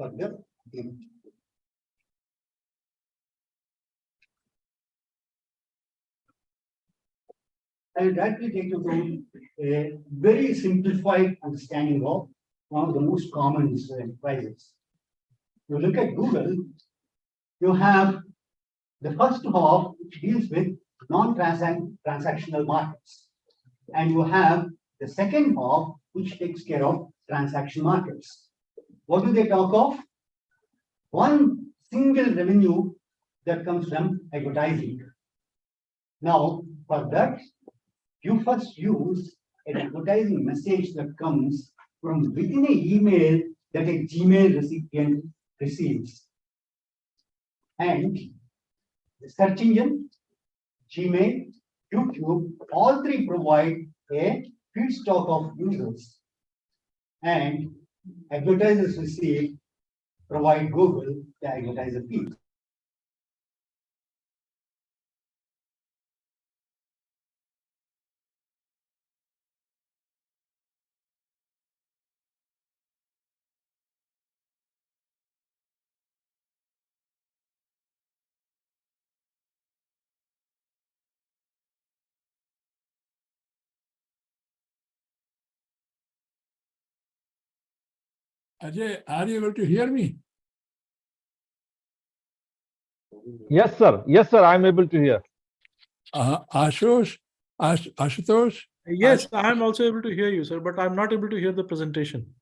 further improvement. I will directly take you through a very simplified understanding of one of the most common enterprises. You look at Google, you have the first half which deals with non-transactional markets. And you have the second half which takes care of transaction markets. What do they talk of? One single revenue that comes from advertising. Now, for that, you first use an advertising message that comes from within an email that a Gmail recipient receives. And the search engine, Gmail, YouTube, all three provide a feedstock of users. And advertisers provide Google the advertiser feed. Ajay, are you able to hear me? Yes, sir. Yes, sir. I'm able to hear. Ashutosh? Yes, I'm also able to hear you, sir, but I'm not able to hear the presentation.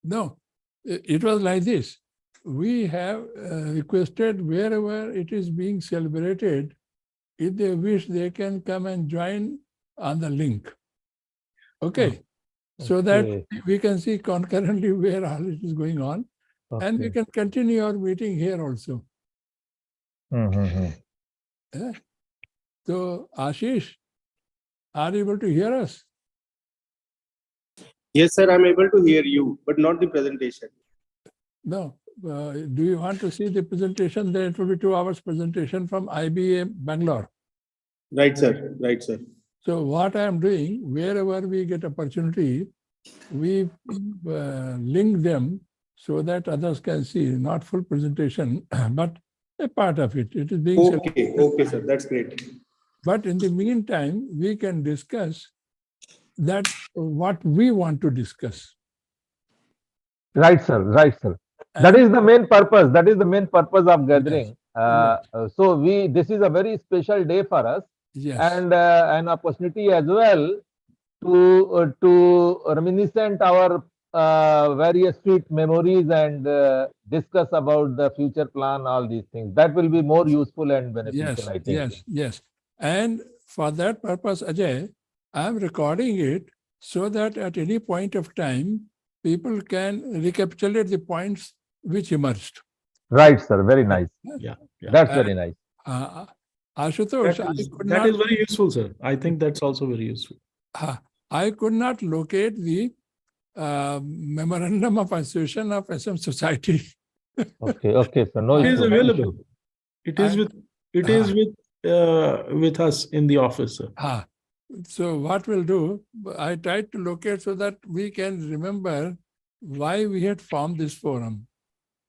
No, it was like this. We have requested wherever it is being celebrated, if they wish, they can come and join on the link. Okay. So that we can see concurrently where all it is going on. And we can continue our meeting here also. Yeah. So, Ashish, are you able to hear us? Yes, sir, I'm able to hear you, but not the presentation. No. Do you want to see the presentation? Then it will be 2 hours presentation from IBM Bangalore. Right, sir. Right, sir. So what I am doing, wherever we get opportunity, we link them so that others can see, not full presentation, but a part of it. It is being Okay, sir. That's great. But in the meantime, we can discuss that what we want to discuss. Right, sir. Right, sir. That is the main purpose. That is the main purpose of gathering. So this is a very special day for us. Yes. And an opportunity as well to reminiscent our various sweet memories and discuss about the future plan, all these things. That will be more useful and beneficial, I think. Yes. And for that purpose, Ajay, I am recording it so that at any point of time, people can recapitulate the points which emerged. Right, sir. Very nice. Yeah. That's very nice. Ashutosh, that is very useful, sir. I think that's also very useful. I could not locate the memorandum of association of SM Society. Okay, sir. No, it is available. It is with us in the office, sir. So what we'll do, I tried to locate so that we can remember why we had formed this forum.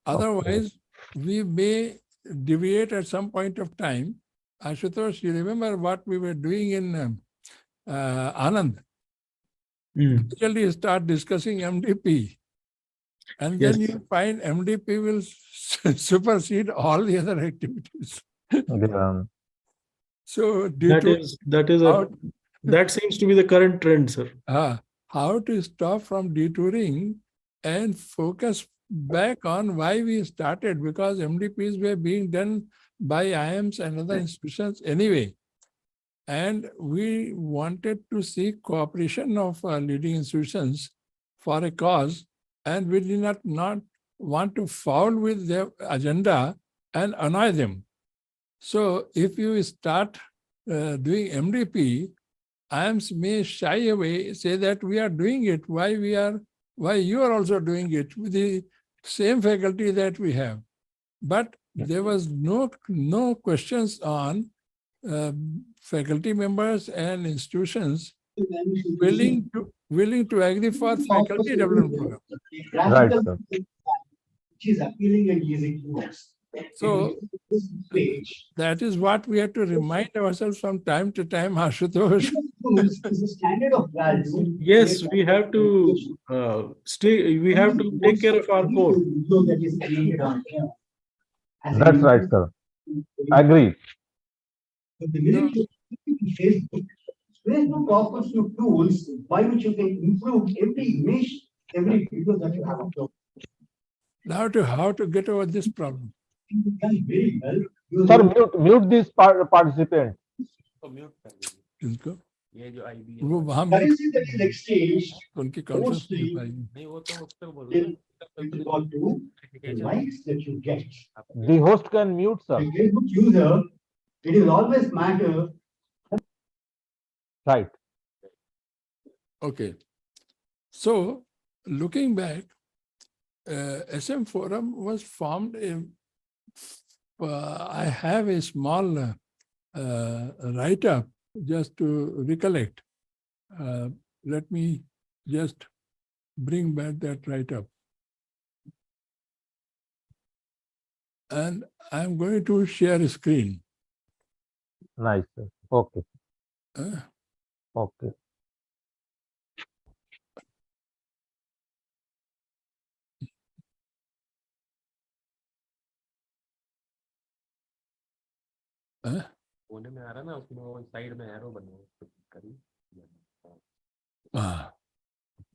Otherwise, we may deviate at some point of time. Ashutosh, you remember what we were doing in Anand? Usually you start discussing MDP. And then you find MDP will supersede all the other activities. So that seems to be the current trend, sir. How to stop from detouring and focus back on why we started, because MDPs were being done by IIMs and other institutions anyway. And we wanted to seek cooperation of leading institutions for a cause, and we did not want to foul with their agenda and annoy them. So if you start doing MDP, IIMs may shy away, say that we are doing it, why you are also doing it with the same faculty that we have. But there was no questions on faculty members and institutions willing to agree for faculty development program. Right, sir. which is appealing and easy to use. So This page. that is what we have to remind ourselves from time to time, Ashutosh. Tools is a standard of value. Yes, we have to stay. We have to take care of our core. That is created on here. As That's an right, sir. Agree. So the minute you Facebook, Facebook offers you tools by which you can improve every image, every video that you have uploaded. Now how to get over this problem? You can very well. use Sir, it. mute this participant. इनको ये जो IB वो वहां Currency that is exchanged उनकी conference mostly नहीं वो तो उससे बोलो will equal to the likes that you get. The host can mute, The sir. Facebook user, it is always matter. Right. Okay. So looking back, SM Forum was formed in, I have a small write-up just to recollect. Let me just bring back that write-up. And I'm going to share a screen. Nice, sir. Okay. Uh, Okay. कोने में आ रहा ना उसमें वो side में arrow बने करी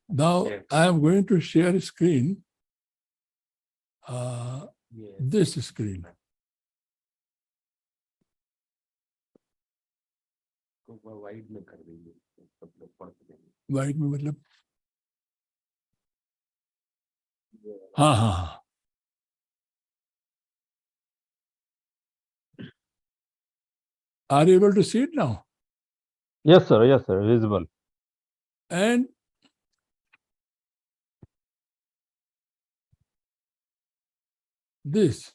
Now I am going to share a screen. This screen. को वाइड में कर दीजिए सब लोग पढ़ सकेंगे White में मतलब हाँ. Are you able to see it now? Yes, sir. Yes, sir. Visible. And this,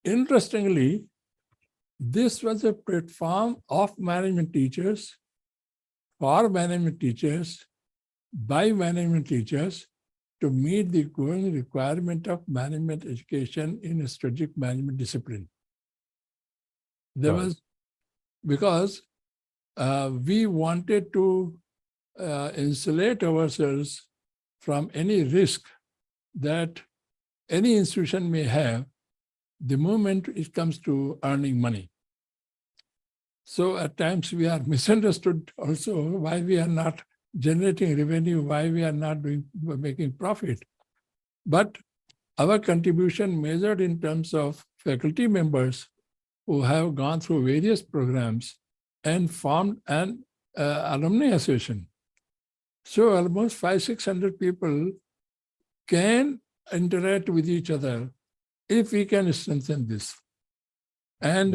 interestingly, this was a platform of management teachers, for management teachers, by management teachers, to meet the growing requirement of management education in a strategic management discipline. There Right. was, because we wanted to insulate ourselves from any risk that any institution may have the moment it comes to earning money. So at times we are misunderstood also why we are not generating revenue, why we are not making profit. But our contribution measured in terms of faculty members who have gone through various programs and formed an alumni association. So almost 500-600 people can interact with each other if we can strengthen this. And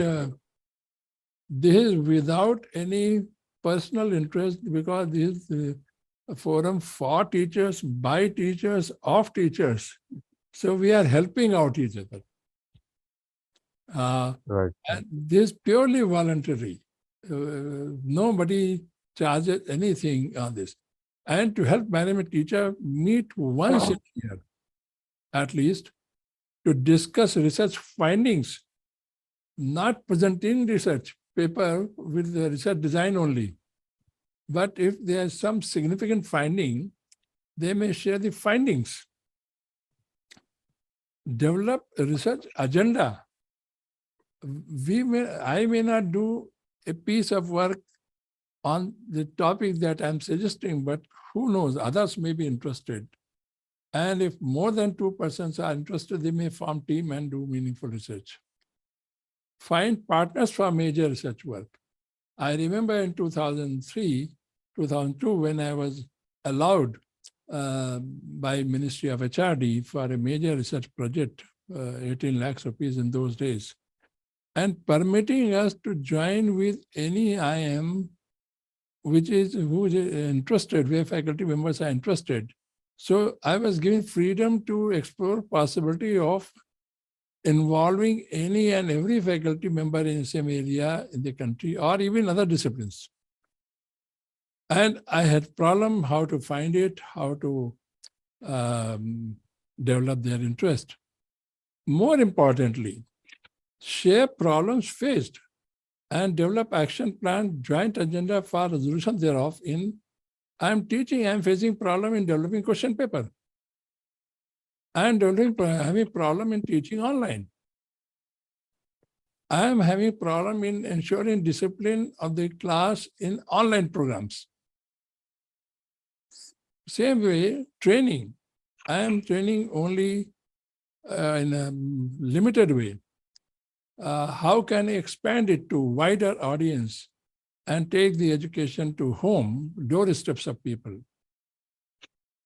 this is without any personal interest, because this is a forum for teachers, by teachers, of teachers. So we are helping out each other. Right. And this is purely voluntary. Nobody charges anything on this. And to help management teacher meet once a year, at least, to discuss research findings, not presenting research paper with the research design only. But if there is some significant finding, they may share the findings. Develop a research agenda. I may not do a piece of work on the topic that I'm suggesting, but who knows, others may be interested. And if more than 2 persons are interested, they may form team and do meaningful research. Find partners for major research work. I remember in 2003, 2002, when I was allowed by Ministry of HRD for a major research project, 18 lakhs rupees in those days, and permitting us to join with any IM who is interested, where faculty members are interested. So I was given freedom to explore possibility of involving any and every faculty member in the same area in the country, or even other disciplines. And I had problem how to find it, how to develop their interest. More importantly, share problems faced and develop action plan, joint agenda for resolution thereof in I'm teaching, I'm facing problem in developing question paper. I'm having problem in teaching online. I am having problem in ensuring discipline of the class in online programs. Same way, training. I am training only in a limited way. How can I expand it to wider audience and take the education to home, doorsteps of people?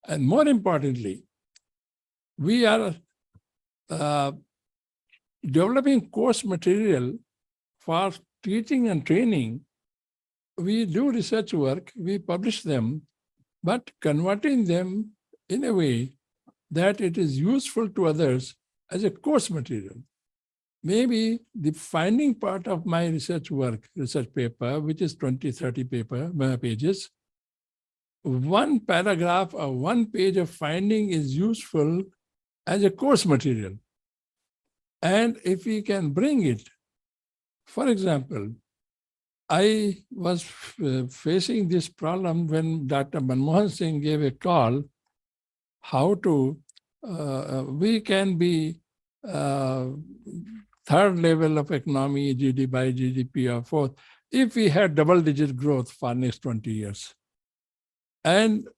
And more importantly, we are developing course material for teaching and training. We do research work, we publish them, but converting them in a way that it is useful to others as a course material. Maybe the finding part of my research work, research paper, which is 20, 30 pages, one paragraph or one page of finding is useful as a course material. And if we can bring it, for example, I was facing this problem when Dr. Manmohan Singh gave a call, how to, we can be third level of economy, GDP by GDP or fourth, if we had double-digit growth for next 20 years. And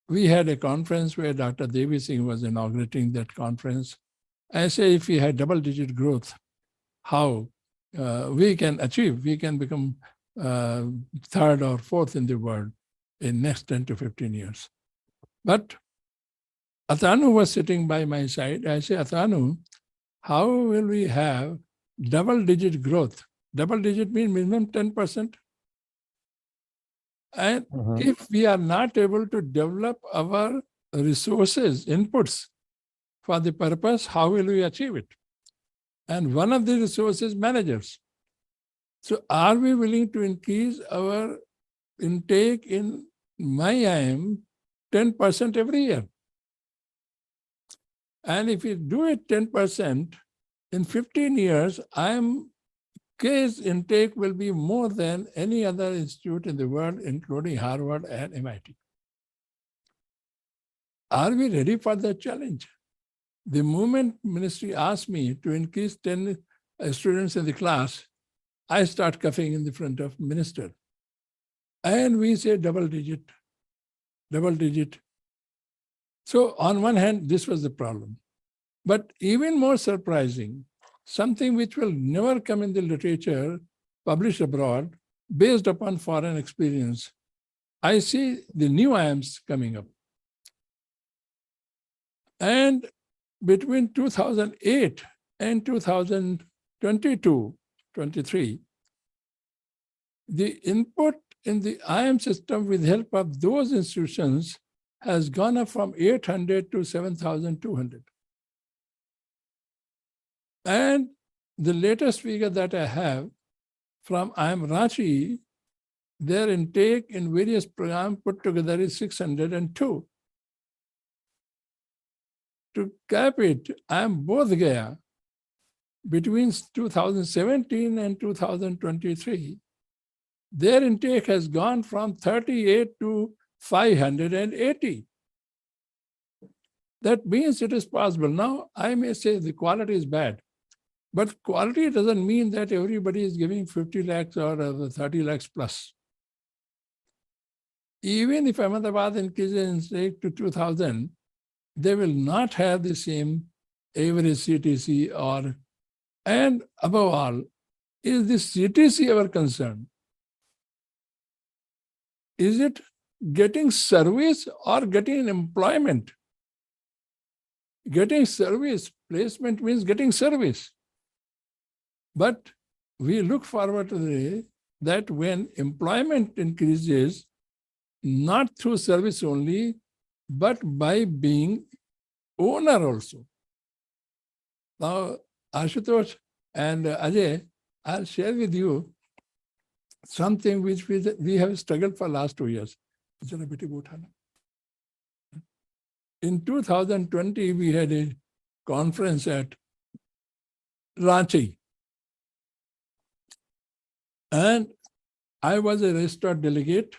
we had a conference where Dr. Devi Singh was inaugurating that conference. I say, if we had double-digit growth, how we can achieve, we can become third or fourth in the world in next 10 to 15 years. But Atanu was sitting by my side. I say, Atanu, how will we have double-digit growth? Double-digit means minimum 10%. And if we are not able to develop our resources, inputs for the purpose, how will we achieve it? And one of the resources, managers. So are we willing to increase our intake in my IIM 10% every year? And if we do it 10%, in 15 years, IIM case intake will be more than any other institute in the world, including Harvard and MIT. Are we ready for that challenge? The moment ministry asked me to increase 10 students in the class, I start coughing in the front of minister. And we say double digit. So on one hand, this was the problem. But even more surprising, something which will never come in the literature published abroad based upon foreign experience. I see the new IIMs coming up. And between 2008 and 2022-23, the input in the IIM system with help of those institutions has gone up from 800 to 7,200. And the latest figure that I have from IIM Ranchi, their intake in various programs put together is 602. To cap it, IIM Bodh Gaya, between 2017 and 2023, their intake has gone from 38 to 580. That means it is possible. Now, I may say the quality is bad, but quality doesn't mean that everybody is giving 50 lakhs or 30 lakhs plus. Even if Ahmedabad increases intake to 2,000, they will not have the same average CTC or, and above all, is the CTC our concern? Is it getting service or getting employment? Getting service, placement means getting service. But we look forward to the day that when employment increases, not through service only, but by being owner also. Now, Ashutosh and Ajay, I'll share with you something which we have struggled for last 2 years. in 2020, we had a conference at Ranchi. And I was a registered delegate.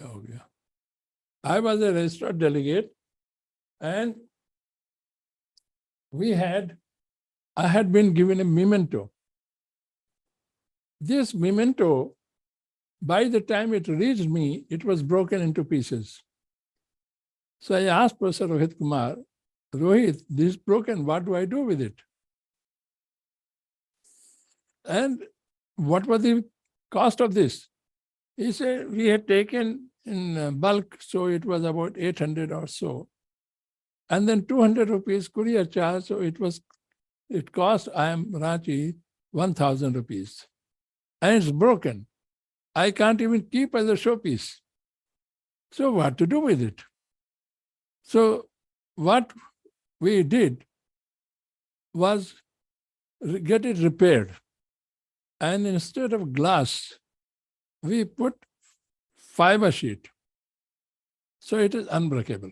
Oh, yeah. I was a registered delegate, and I had been given a memento. This memento, by the time it reached me, it was broken into pieces. So I asked Professor Rohit Kumar, Rohit, this is broken, what do I do with it? And what was the cost of this? He said, we had taken in bulk, so it was about 800 or so. And then 200 rupees courier charge, so it cost Ranchi 1,000 rupees. And it's broken. I can't even keep as a showpiece. So what to do with it? So what we did was get it repaired. And instead of glass, we put fiber sheet. So it is unbreakable.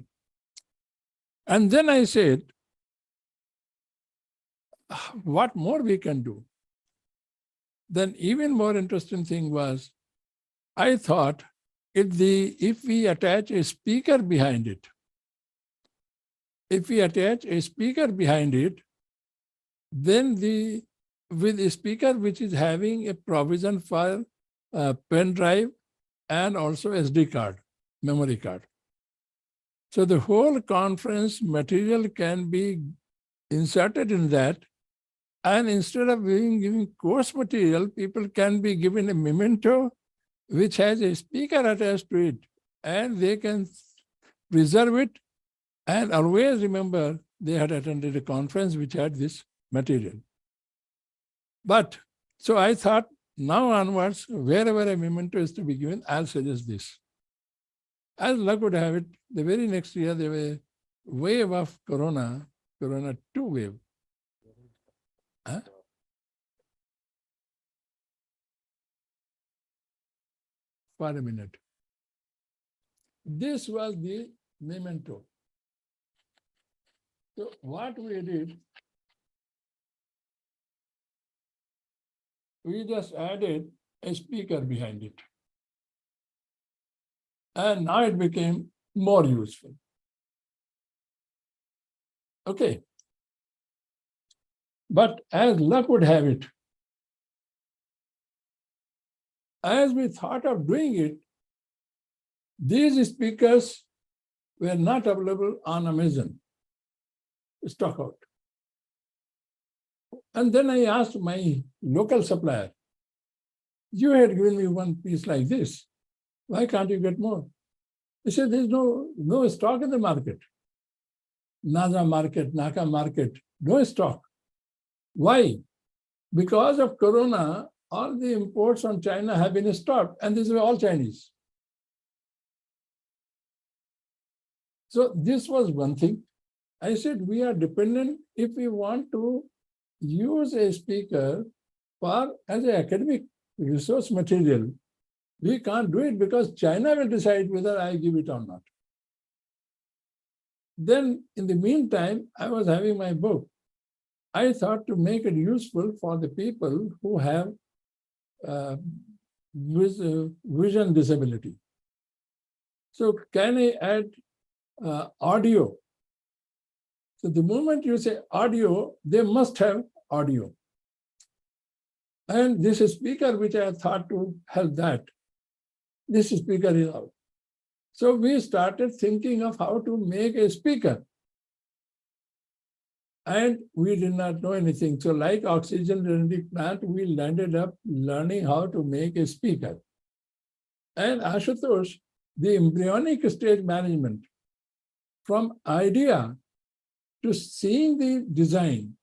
And then I said, what more we can do? Then even more interesting thing was, I thought if we attach a speaker behind it, then with a speaker which is having a provision for pen drive and also SD card, memory card. So the whole conference material can be inserted in that, and instead of giving course material, people can be given a memento which has a speaker attached to it, and they can preserve it and always remember they had attended a conference which had this material. But so I thought, now onwards, wherever a memento is to be given, I'll suggest this. As luck would have it, the very next year there was a wave of Corona 2 wave. Huh? For a minute. This was the memento. So what we did, we just added a speaker behind it. And now it became more useful. Okay. But as luck would have it, as we thought of doing it, these speakers were not available on Amazon. Stock out. And then I asked my local supplier, you had given me one piece like this. Why can't you get more? He said, there's no stock in the market. NASA market, NACA market, no stock. Why? Because of Corona, all the imports from China have been stopped, and these were all Chinese. So this was one thing. I said, we are dependent if we want to use a speaker as an academic resource material. We can't do it because China will decide whether I give it or not. Then in the meantime, I was having my book. I thought to make it useful for the people who have vision disability. So can I add audio? So the moment you say audio, they must have audio. And this speaker, which I thought to help that, this speaker is out. So we started thinking of how to make a speaker. And we did not know anything. So like oxygen genetic plant, we landed up learning how to make a speaker. And Ashutosh, the embryonic stage management, from idea to seeing the design,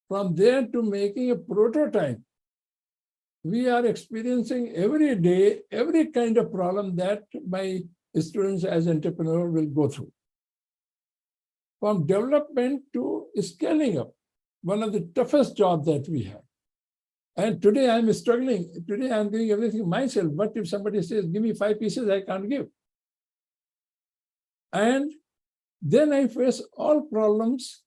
from there to making a prototype, we are experiencing every day, every kind of problem that my students as entrepreneurs will go through. From development to scaling up, one of the toughest jobs that we have. And today I'm struggling. Today I'm doing everything myself. But if somebody says, give me 5 pieces, I can't give. And then I face all problems.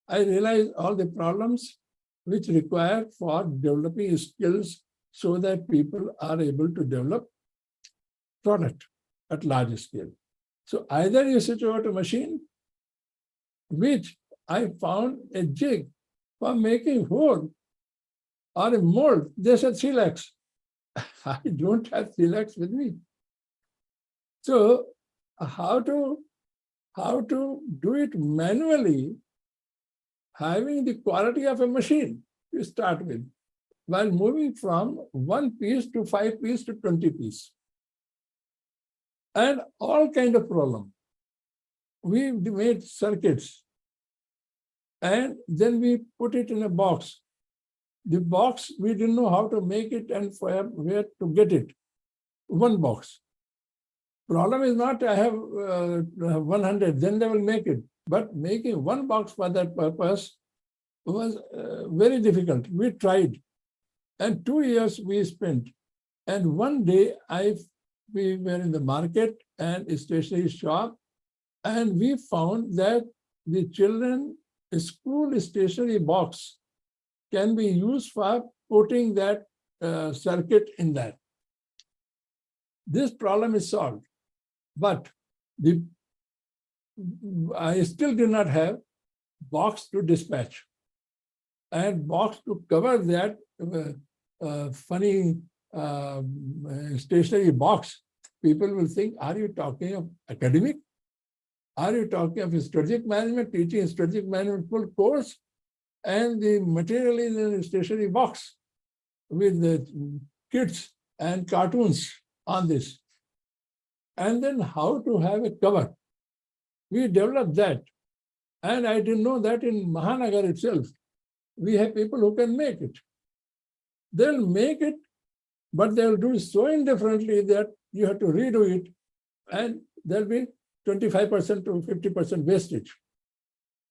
I realize all the problems which require for developing skills so that people are able to develop product at large scale. So either you switch over to machine, which I found a jig for making hole or a mold. They said 3 lakhs. I don't have 3 lakhs with me. So how to do it manually, having the quality of a machine to start with, while moving from 1 piece to 5 piece to 20 piece. And all kind of problem. We made circuits and then we put it in a box. The box, we didn't know how to make it and where to get it. One box. Problem is not I have 100, then they will make it. But making one box for that purpose was very difficult. We tried. And 2 years we spent. And one day we were in the market and a stationery shop, and we found that the children school stationery box can be used for putting that circuit in that. This problem is solved, but I still do not have box to dispatch and box to cover that funny stationery box. People will think, are you talking of academic? Are you talking of strategic management, teaching strategic management full course? And the material is in a stationery box with the kids and cartoons on this. And then how to have a cover. We developed that. And I didn't know that in Mahanagar itself, we have people who can make it. They'll make it, but they'll do it so indifferently that you have to redo it, and there'll be 25% to 50% wastage.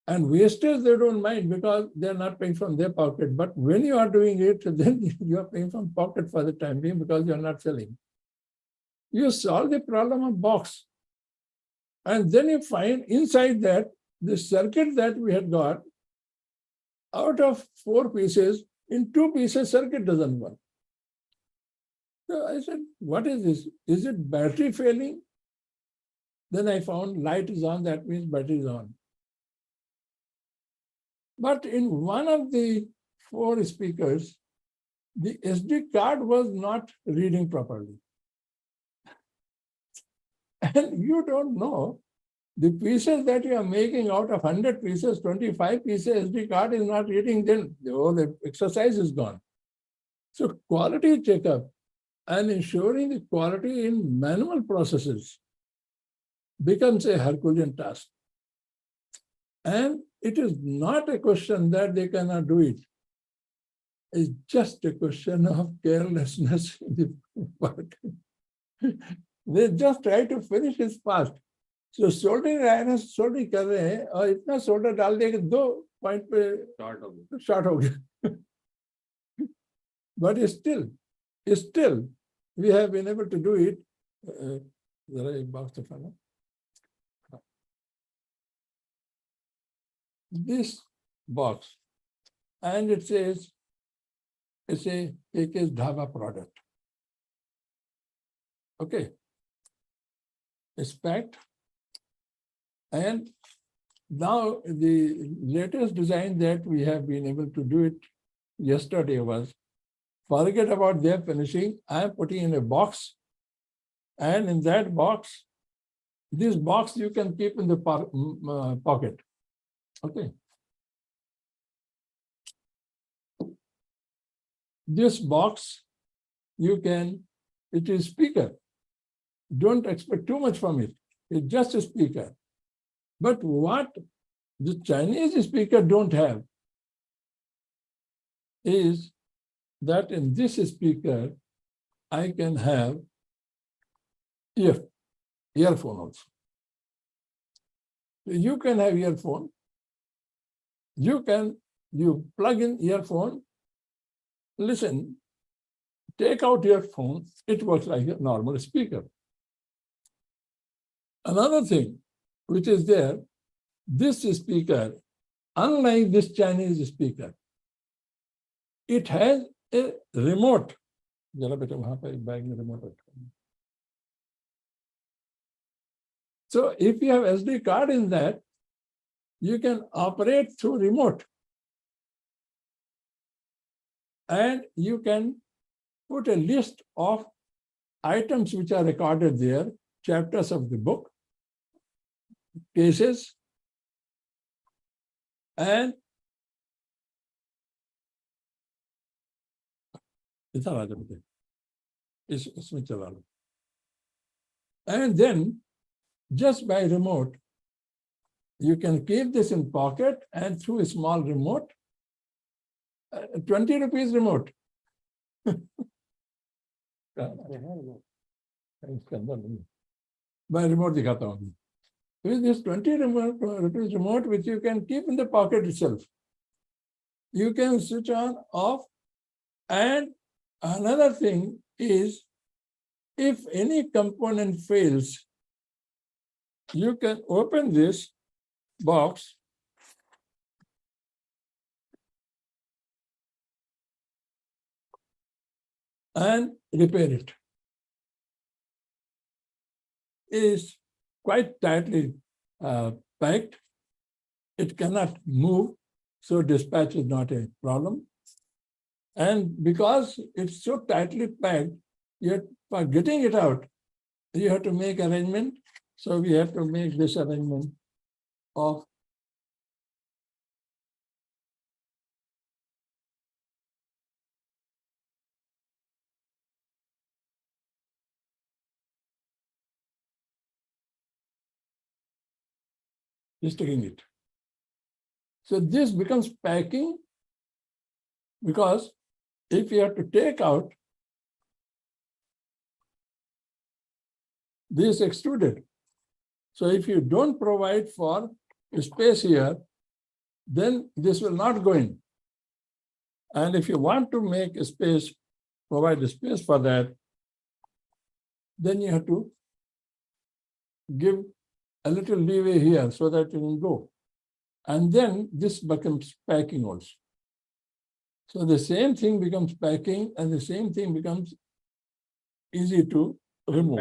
And wastage they don't mind because they're not paying from their pocket. But when you are doing it, then you are paying from pocket for the time being because you're not selling. You solve the problem of box. And then you find inside that the circuit that we had got, out of 4 pieces, in 2 pieces, circuit doesn't work. So I said, what is this? Is it battery failing? Then I found light is on, that means battery is on. But in one of the 4 speakers, the SD card was not reading properly. And you don't know, the pieces that you are making out of 100 pieces, 25 pieces SD card is not reading, then the exercise is gone. So quality checkup and ensuring the quality in manual processes becomes a Herculean task. And it is not a question that they cannot do it. It's just a question of carelessness in the work. They just try to finish it fast. So soldering iron soldering कर रहे हैं और इतना solder डाल दिया कि 2 point पे short हो गया. But still, we have been able to do it. This box, and it says, it's a KK's Dhaba product. Okay. It's packed. And now the latest design that we have been able to do it yesterday was, forget about their finishing, I am putting in a box, and in that box, this box you can keep in the pocket. Okay. This box, it is speaker. Don't expect too much from it. It's just a speaker. But what the Chinese speaker don't have is that in this speaker, I can have earphone also. You can have earphone. You plug in earphone listen, take out your phone, it works like a normal speaker. Another thing which is there, this speaker, unlike this Chinese speaker, it has a remote. जरा बेटा वहां पर एक bag में remote रखा है. So if you have SD card in that, you can operate through remote. And you can put a list of items which are recorded there, chapters of the book, cases, and and then just by remote, you can keep this in pocket and through a small remote, 20 rupees remote. By remote दिखाता हूँ. With this 20 rupees remote, which you can keep in the pocket itself, you can switch on, off. And another thing is, if any component fails, you can open this box and repair it. Is quite tightly packed. It cannot move, so dispatch is not a problem. And because it's so tightly packed, for getting it out, you have to make arrangement. So we have to make this arrangement of just taking it. So this becomes packing, because if you have to take out, this extruded. So if you don't provide for space here, then this will not go in. And if you want to make a space, provide a space for that, then you have to give a little leeway here so that it can go. And then this becomes packing also. So the same thing becomes packing, and the same thing becomes easy to remove.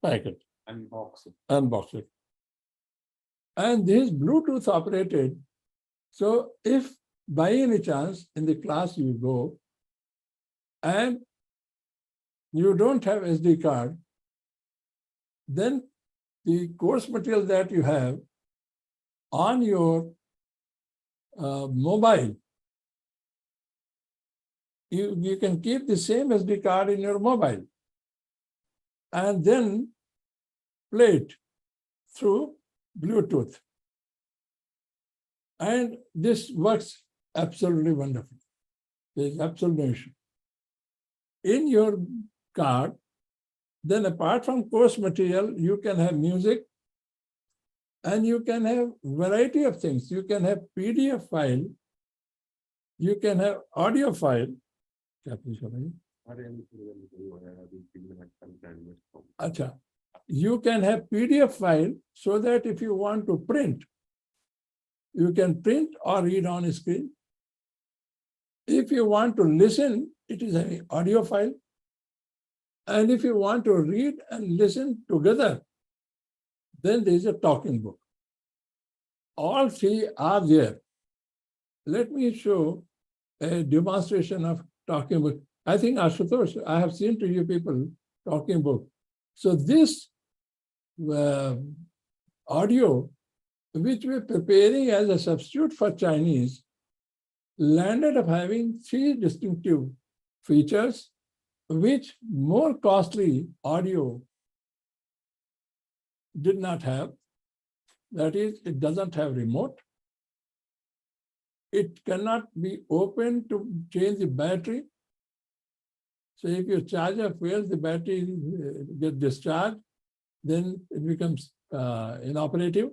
Pack it. Unbox it. And this is Bluetooth operated. So if by any chance in the class you go and you don't have SD card, then the course material that you have on your mobile, you can keep the same SD card in your mobile and then play it through Bluetooth. And this works absolutely wonderful. There's absolutely no issue. In your card, then apart from course material, you can have music and you can have variety of things. You can have PDF file, you can have audio file. Acha. You can have PDF file so that if you want to print, you can print or read on a screen. If you want to listen, it is an audio file. And if you want to read and listen together, then there is a talking book. All three are there. Let me show a demonstration of talking book. I think Ashutosh, I have seen to you people talking book. So this audio, which we're preparing as a substitute for Chinese, landed up having three distinctive features, which more costly audio did not have. That is, it doesn't have remote. It cannot be opened to change the battery. So if your charger fails, the battery gets discharged, then it becomes inoperative.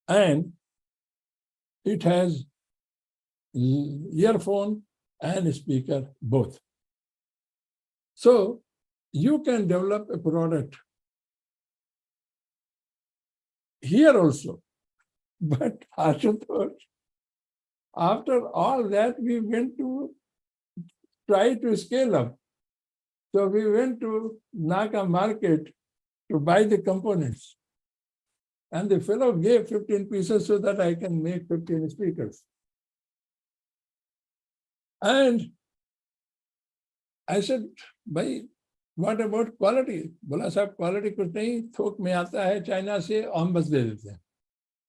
And it has earphone and speaker both. So you can develop a product here also. But Ashutosh, after all that, we went to try to scale up. So we went to Naka market to buy the components. And the fellow gave 15 pieces so that I can make 15 speakers. And I said, bhai, what about quality? Bola sahab, quality kuch nahi, thok mein aata hai China se, hum bas de dete hain.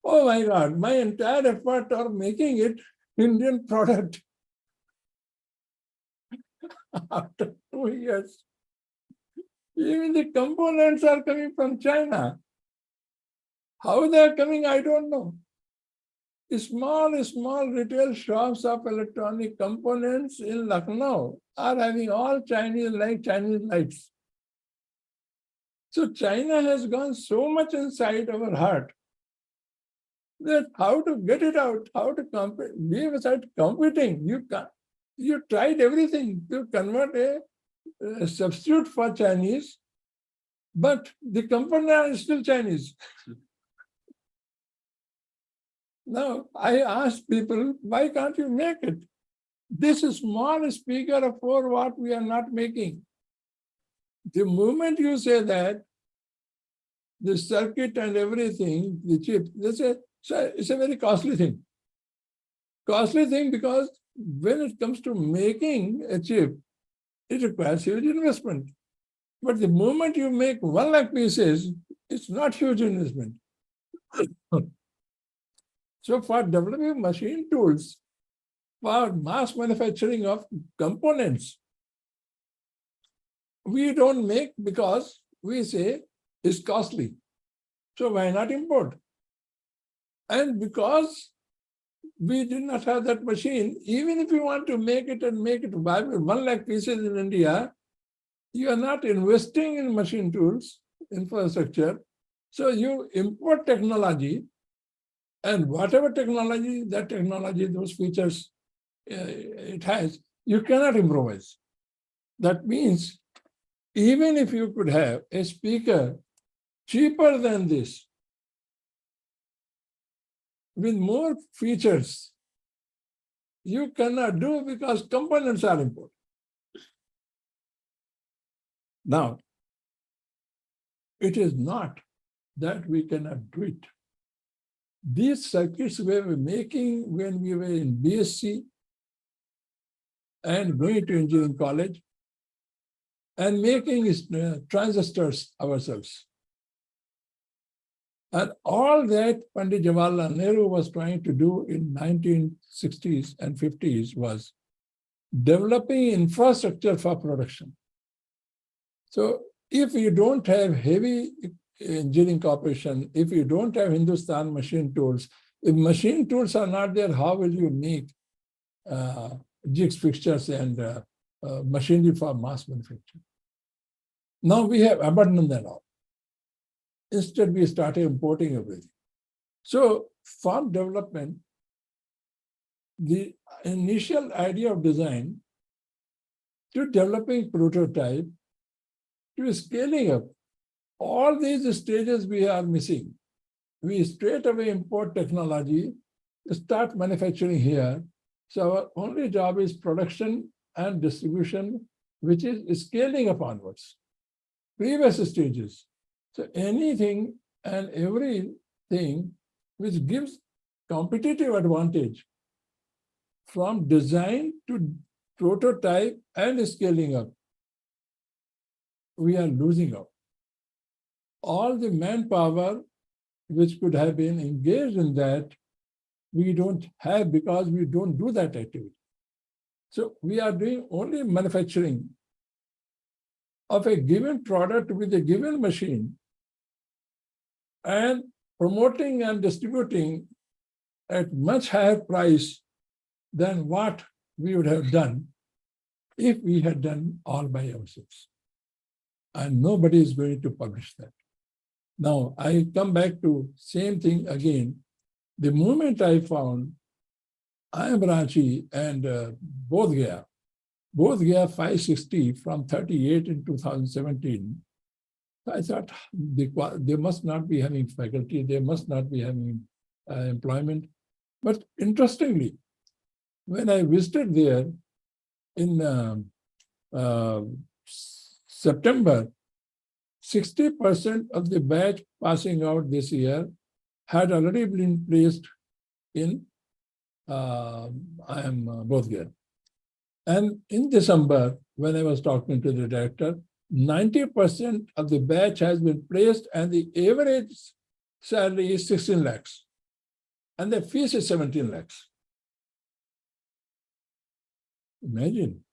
Oh my God, my entire effort of making it Indian product after 2 years. Even the components are coming from China. How they are coming, I don't know. Small retail shops of electronic components in Lucknow are having all Chinese lights. So China has gone so much inside our heart that how to get it out, how to compete, leave aside competing. You tried everything to convert a substitute for Chinese, but the component is still Chinese. Now, I asked people, why can't you make it? This small speaker of 4 watt we are not making. The moment you say that, the circuit and everything, the chip, they say, so it's a very costly thing. Costly thing because when it comes to making a chip, it requires huge investment. But the moment you make 1 lakh pieces, it's not huge investment. So for developing machine tools, for mass manufacturing of components, we don't make because we say it's costly. So why not import? And because we did not have that machine, even if you want to make it and make it viable, 1 lakh pieces in India, you are not investing in machine tools, infrastructure. So you import technology, and whatever technology, that technology, those features it has, you cannot improvise. That means even if you could have a speaker cheaper than this, with more features, you cannot do because components are important. Now, it is not that we cannot do it. These circuits we were making when we were in BSc and going to engineering college and making transistors ourselves. And all that Pandit Jawaharlal Nehru was trying to do in 1960s and 50s was developing infrastructure for production. So if you don't have heavy engineering corporation, if you don't have Hindustan machine tools, if machine tools are not there, how will you make jigs, fixtures, and machinery for mass manufacturing? Now we have abandoned that all. Instead, we started importing everything. So farm development, the initial idea of design to developing prototype to scaling up, all these stages we are missing. We straight away import technology, start manufacturing here. So our only job is production and distribution, which is scaling up onwards. Previous stages. So anything and everything which gives competitive advantage from design to prototype and scaling up, we are losing out. All the manpower which could have been engaged in that, we don't have because we don't do that activity. So we are doing only manufacturing of a given product with a given machine and promoting and distributing at much higher price than what we would have done if we had done all by ourselves. And nobody is going to publish that. Now, I come back to same thing again. The moment I found I am Ranchi and Bodh Gaya. Bodh Gaya 560 from 38 in 2017. I thought they must not be having faculty, they must not be having employment. But interestingly, when I visited there in September, 60% of the batch passing out this year had already been placed in Bodh Gaya. And in December, when I was talking to the director, 90% of the batch has been placed and the average salary is 16 lakhs. And the fees is 17 lakhs. Imagine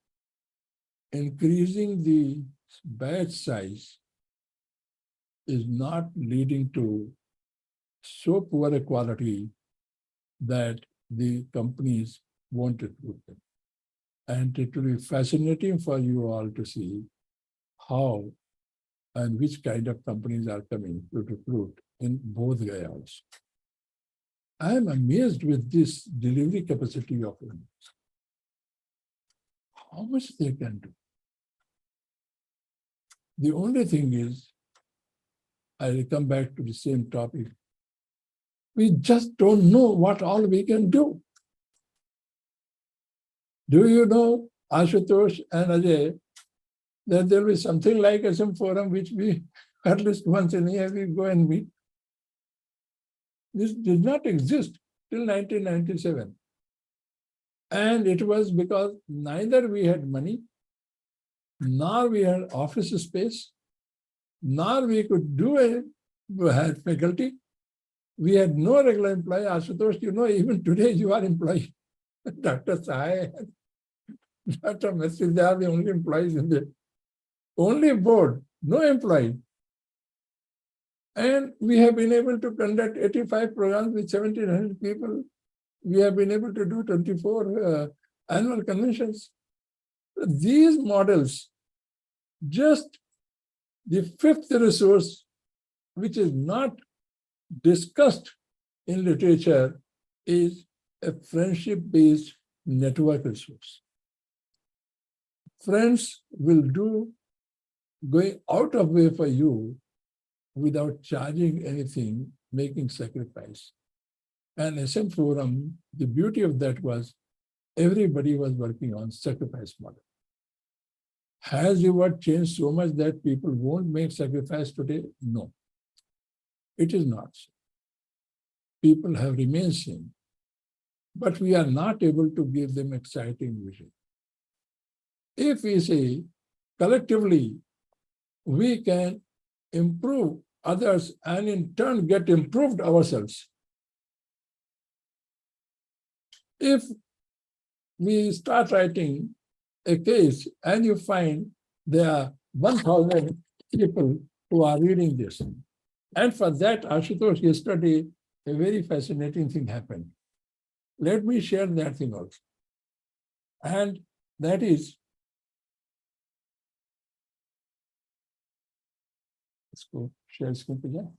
increasing the batch size is not leading to so poor a quality that the companies won't recruit them. And it will be fascinating for you all to see how and which kind of companies are coming to recruit in both Gaya also. I am amazed with this delivery capacity of them. How much they can do. The only thing is, I will come back to the same topic. We just don't know what all we can do. Do you know, Ashutosh and Ajay, that there will be something like SM Forum which we, at least once in a year, we go and meet? This did not exist till 1997. And it was because neither we had money, nor we had office space, nor we could do it, we had faculty. We had no regular employee. Ashutosh, you know, even today you are employee. Dr. Sai, Dr. Messi, they are the only employees in the only board, no employee. And we have been able to conduct 85 programs with 1,700 people. We have been able to do 24 annual conventions. These models, just the fifth resource, which is not discussed in literature, is a friendship-based network resource. Friends will do going out of way for you without charging anything, making sacrifice. And SM Forum, the beauty of that was everybody was working on sacrifice model. Has the world changed so much that people won't make sacrifice today? No, it is not so. People have remained same, but we are not able to give them exciting vision. If we say collectively, we can improve others and in turn get improved ourselves. If we start writing a case and you find there are 1,000 people who are reading this, and for that, Ashutosh, yesterday, a very fascinating thing happened. Let me share that thing also. And that is, let's go share screen again.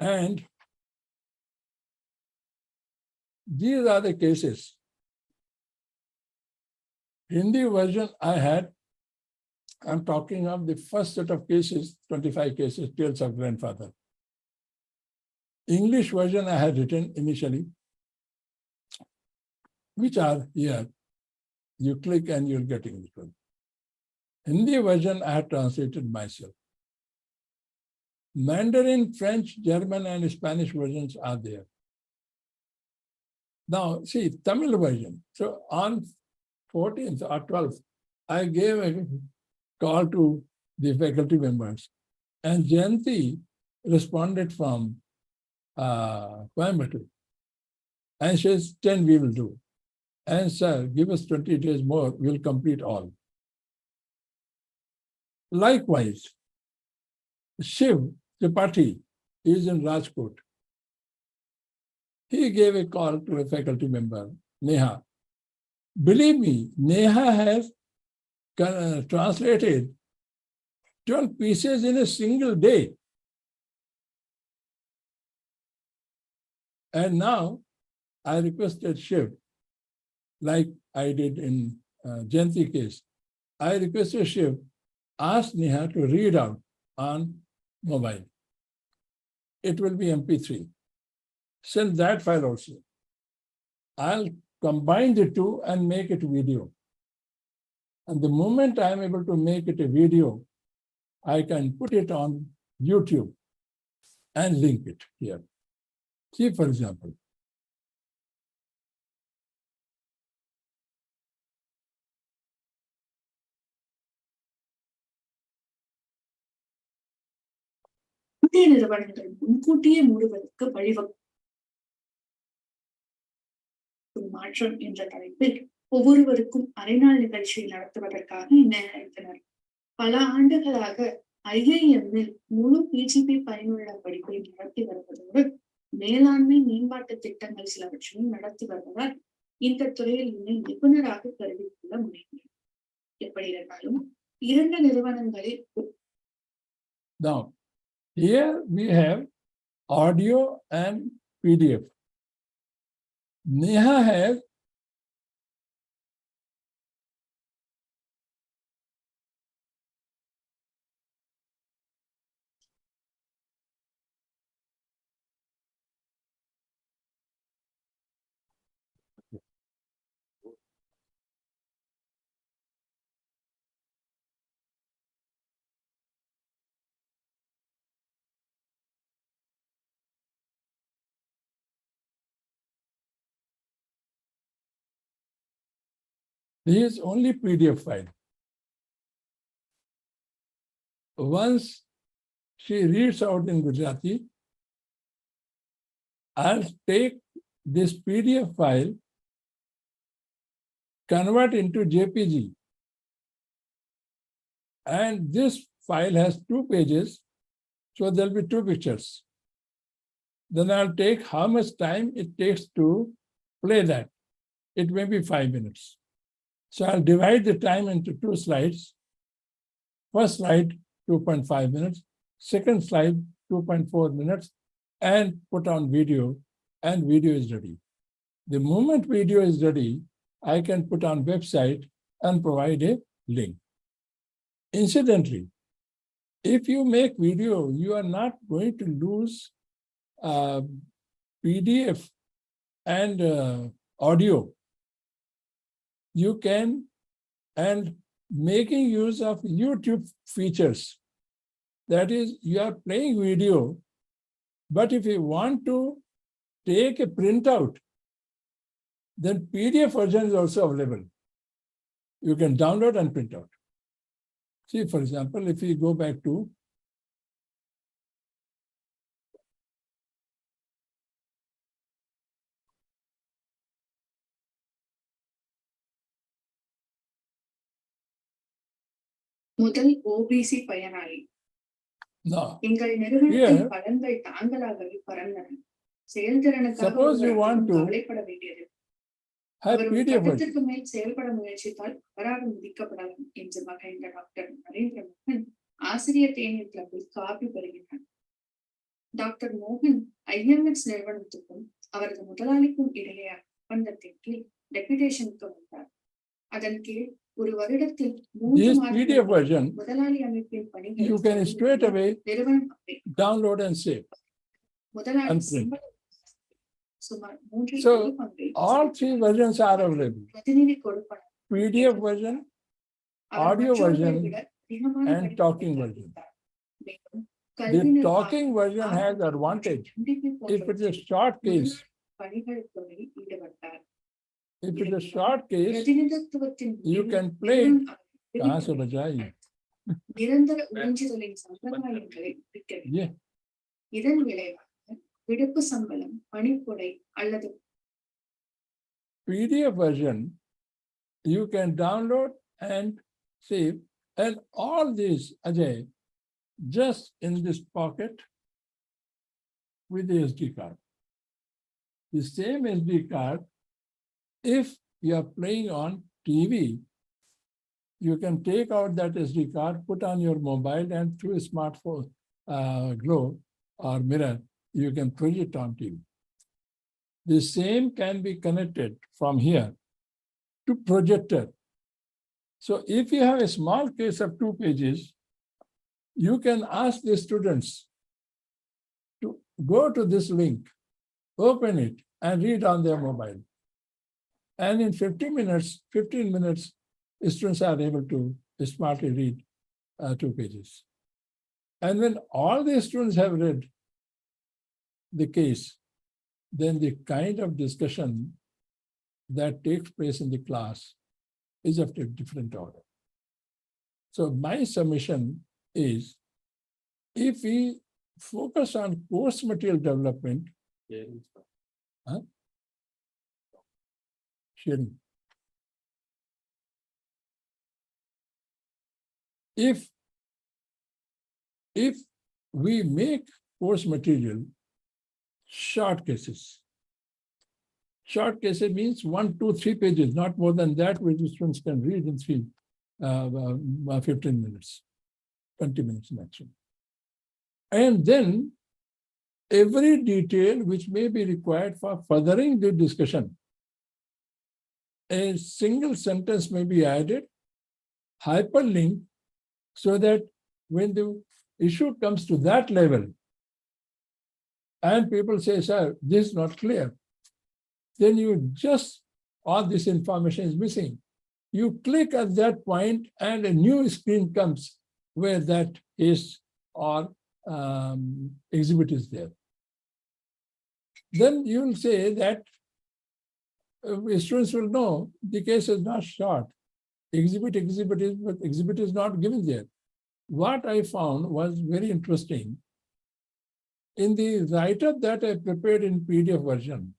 And these are the cases. Hindi version I had, I'm talking of the first set of cases, 25 cases, Tales of Grandfather. English version I had written initially, which are here. You click and you'll get English version. Hindi version I had translated myself. Mandarin, French, German, and Spanish versions are there. Now, see, Tamil version. So on 14th or 12th, I gave a call to the faculty members, and Jayanti responded from Coimbatore. And she says, 10 we will do. And sir, give us 20 days more, we'll complete all. Likewise, Shiv Tripathi is in Rajkot. He gave a call to a faculty member, Neha. Believe me, Neha has translated 12 pieces in a single day. And now I requested Shiv, like I did in Jayanti case. I requested Shiv, ask Neha to read out on mobile. It will be MP3. Send that file also. I'll combine the two and make it video. And the moment I'm able to make it a video, I can put it on YouTube and link it here. See, for example, புதிய நிறுவனங்கள் முன்கூட்டியே மூடுவதற்கு வழிவகுக்கும் மாற்றம் என்ற தலைப்பில் ஒவ்வொருவருக்கும் அரைநாள் நிகழ்ச்சியை நடத்துவதற்காக இணைத்தனர். பல ஆண்டுகளாக IIM-இல் முழு PGP பயனுள்ள படிப்பை நடத்தி வருவதோடு மேலாண்மை மேம்பாட்டு திட்டங்கள் சிலவற்றையும் நடத்தி வருவதால் இந்த துறையில் என்னை நிபுணராக கருதிக்கொள்ள முடியும். எப்படி இருந்தாலும் இரண்டு நிறுவனங்களில் now here we have audio and PDF. Neha has this is only PDF file. Once she reads out in Gujarati, I'll take this PDF file, convert into JPG. And this file has 2 pages, so there'll be 2 pictures. Then I'll take how much time it takes to play that. It may be 5 minutes. So I'll divide the time into 2 slides. First slide, 2.5 minutes. Second slide, 2.4 minutes, and put on video, and video is ready. The moment video is ready, I can put on website and provide a link. Incidentally, if you make video, you are not going to lose PDF and audio. You can, and making use of YouTube features. That is, you are playing video, but if you want to take a printout, then PDF version is also available. You can download and print out. See, for example, if we go back to முதல் OBC பயனாளி. now, எங்கள் நிறுவனத்தின் here, பலன்கள் தாங்களாகவே பறந்தன. செயல்திறனுக்காக suppose you want to கவலைப்பட வேண்டியது. have அவர் ஒரு PDF version. கட்டத்திற்கு மேல் செயல்பட முயற்சித்தால் அபராதம் விதிக்கப்படலாம் என்று மகிழ்ந்த டாக்டர் நரேந்திர மோகன் ஆசிரியர் தேநீர் கிளப்பில் காபி பெறுகிறார். டாக்டர் மோகன் IMX நிறுவனத்துக்கும் அவரது முதலாளிக்கும் இடையேயான ஒப்பந்தத்தின் கீழ் டெபுடேஷனுக்கு வந்தார். அதன் கீழ் ஒரு வருடத்தில் 3 This மாதங்கள் PDF version, முதலாளி அமைப்பின் பணிகளை you can straight away நிறுவனம் download and save. முதலாளி and print. சுமார் 3 So, all 3 versions are available. பிரதிநிதி கொடுப்பன PDF version, audio version, and talking version. The talking version has advantage. If it's a short case, if it's a short case, you can play it. कहाँ से बजाई? நிரந்தர உறிஞ்சுதலின் சம்பிரதாயங்களை விற்கவில்லை. Yeah. இதன் விளைவாக விடுப்பு சம்பளம், பணிக்கொடை அல்லது PDF version, you can download and save, and all these, Ajay, just in this pocket with the SD card. The same SD card, if you are playing on TV, you can take out that SD card, put on your mobile, and through a smartphone globe or mirror, you can project on TV. The same can be connected from here to projector. So if you have a small case of 2 pages, you can ask the students to go to this link, open it, and read on their mobile. And in 15 minutes, students are able to smartly read 2 pages. And when all the students have read the case, then the kind of discussion that takes place in the class is of a different order. So my submission is, if we focus on course material development, sharing. If we make course material short cases means 1, 2, 3 pages, not more than that, which the students can read in 15 minutes, 20 minutes maximum. And then every detail which may be required for furthering the discussion, a single sentence may be added, hyperlink, so that when the issue comes to that level, and people say, sir, this is not clear, then you just, all this information is missing. You click at that point and a new screen comes where that is or exhibit is there. Then you will say that students will know the case is not short. Exhibit is, but exhibit is not given there. What I found was very interesting. In the write-up that I prepared in PDF version,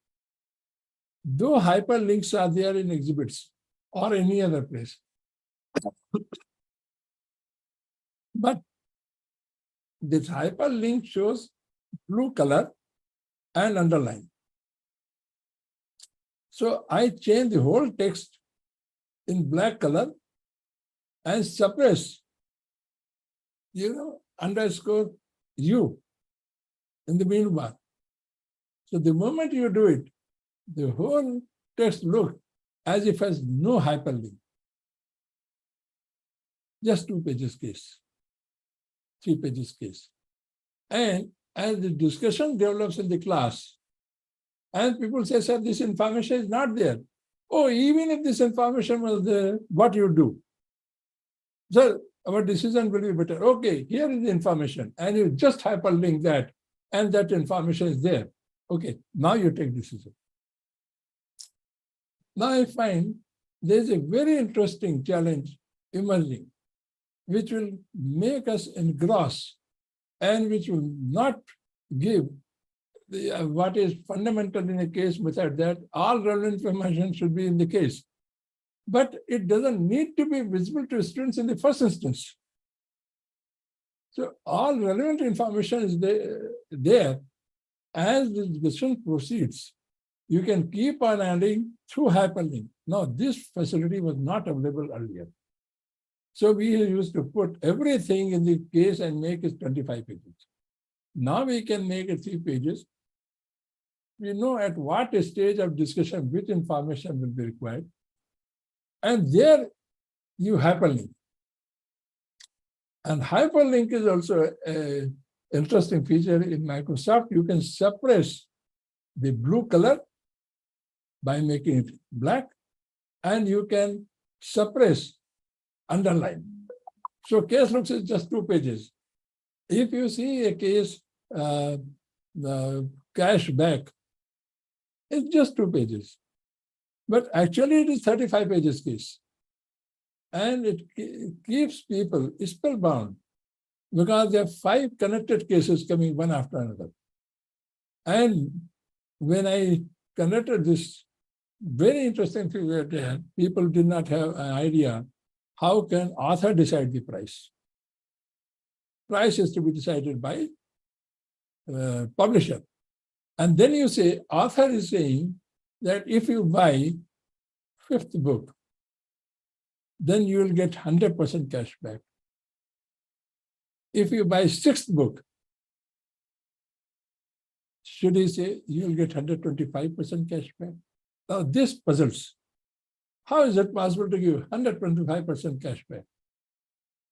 though hyperlinks are there in exhibits or any other place, but this hyperlink shows blue color and underline. So I changed the whole text in black color and suppress, underscore U in the middle bar. So the moment you do it, the whole text looks as if it has no hyperlink. Just 2 pages case, 3 pages case. And as the discussion develops in the class, and people say, sir, this information is not there. Oh, even if this information was there, what you do? Sir, our decision will be better. Okay, here is the information, and you just hyperlink that, and that information is there. Okay, now you take decision. Now I find there's a very interesting challenge emerging, which will make us engross and which will not give what is fundamental in a case method, that all relevant information should be in the case. But it doesn't need to be visible to students in the first instance. So all relevant information is there. As the discussion proceeds, you can keep on adding through hyperlink. Now, this facility was not available earlier. So we used to put everything in the case and make it 25 pages. Now we can make it 3 pages. We know at what stage of discussion which information will be required. And there you hyperlink. And hyperlink is also an interesting feature in Microsoft. You can suppress the blue color by making it black, and you can suppress underline. So case looks is just 2 pages. If you see a case, cash back, it's just 2 pages. But actually it is 35 pages case. And it keeps people spellbound because there are 5 connected cases coming one after another. And when I connected this very interesting figure there, people did not have an idea how can author decide the price. Price is to be decided by publisher. And then you say, author is saying that if you buy fifth book, then you will get 100% cash back. If you buy sixth book, should he say you will get 125% cash back? Now this puzzles. How is it possible to give 125% cash back?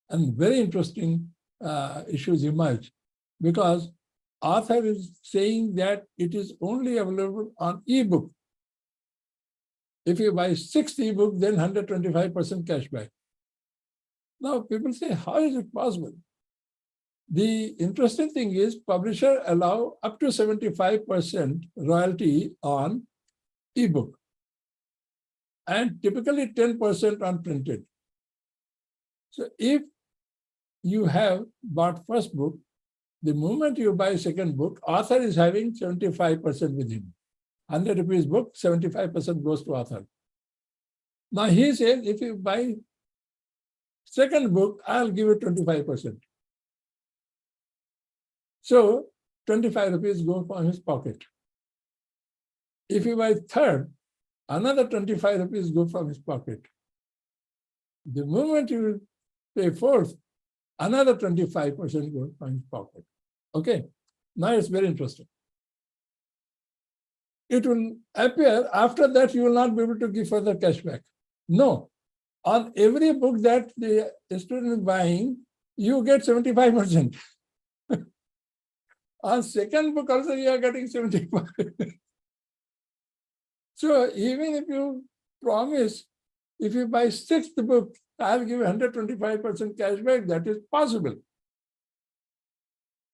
And very interesting issues emerge because author is saying that it is only available on ebook. If you buy sixth ebook, then 125% cash back. Now people say, how is it possible? The interesting thing is publisher allow up to 75% royalty on ebook and typically 10% on printed. So if you have bought first book, the moment you buy second book, author is having 75% with him. 100 rupees book, 75% goes to author. Now he says, if you buy second book, I'll give you 25%. So 25 rupees go from his pocket. If you buy third, another 25 rupees go from his pocket. The moment you pay fourth, another 25% goes from his pocket. Okay, now it's very interesting. It will appear after that you will not be able to give further cash back. No, on every book that the student is buying, you get 75%. On second book also you are getting 75%. So even if you promise, if you buy sixth book, I'll give 125% cash back, that is possible.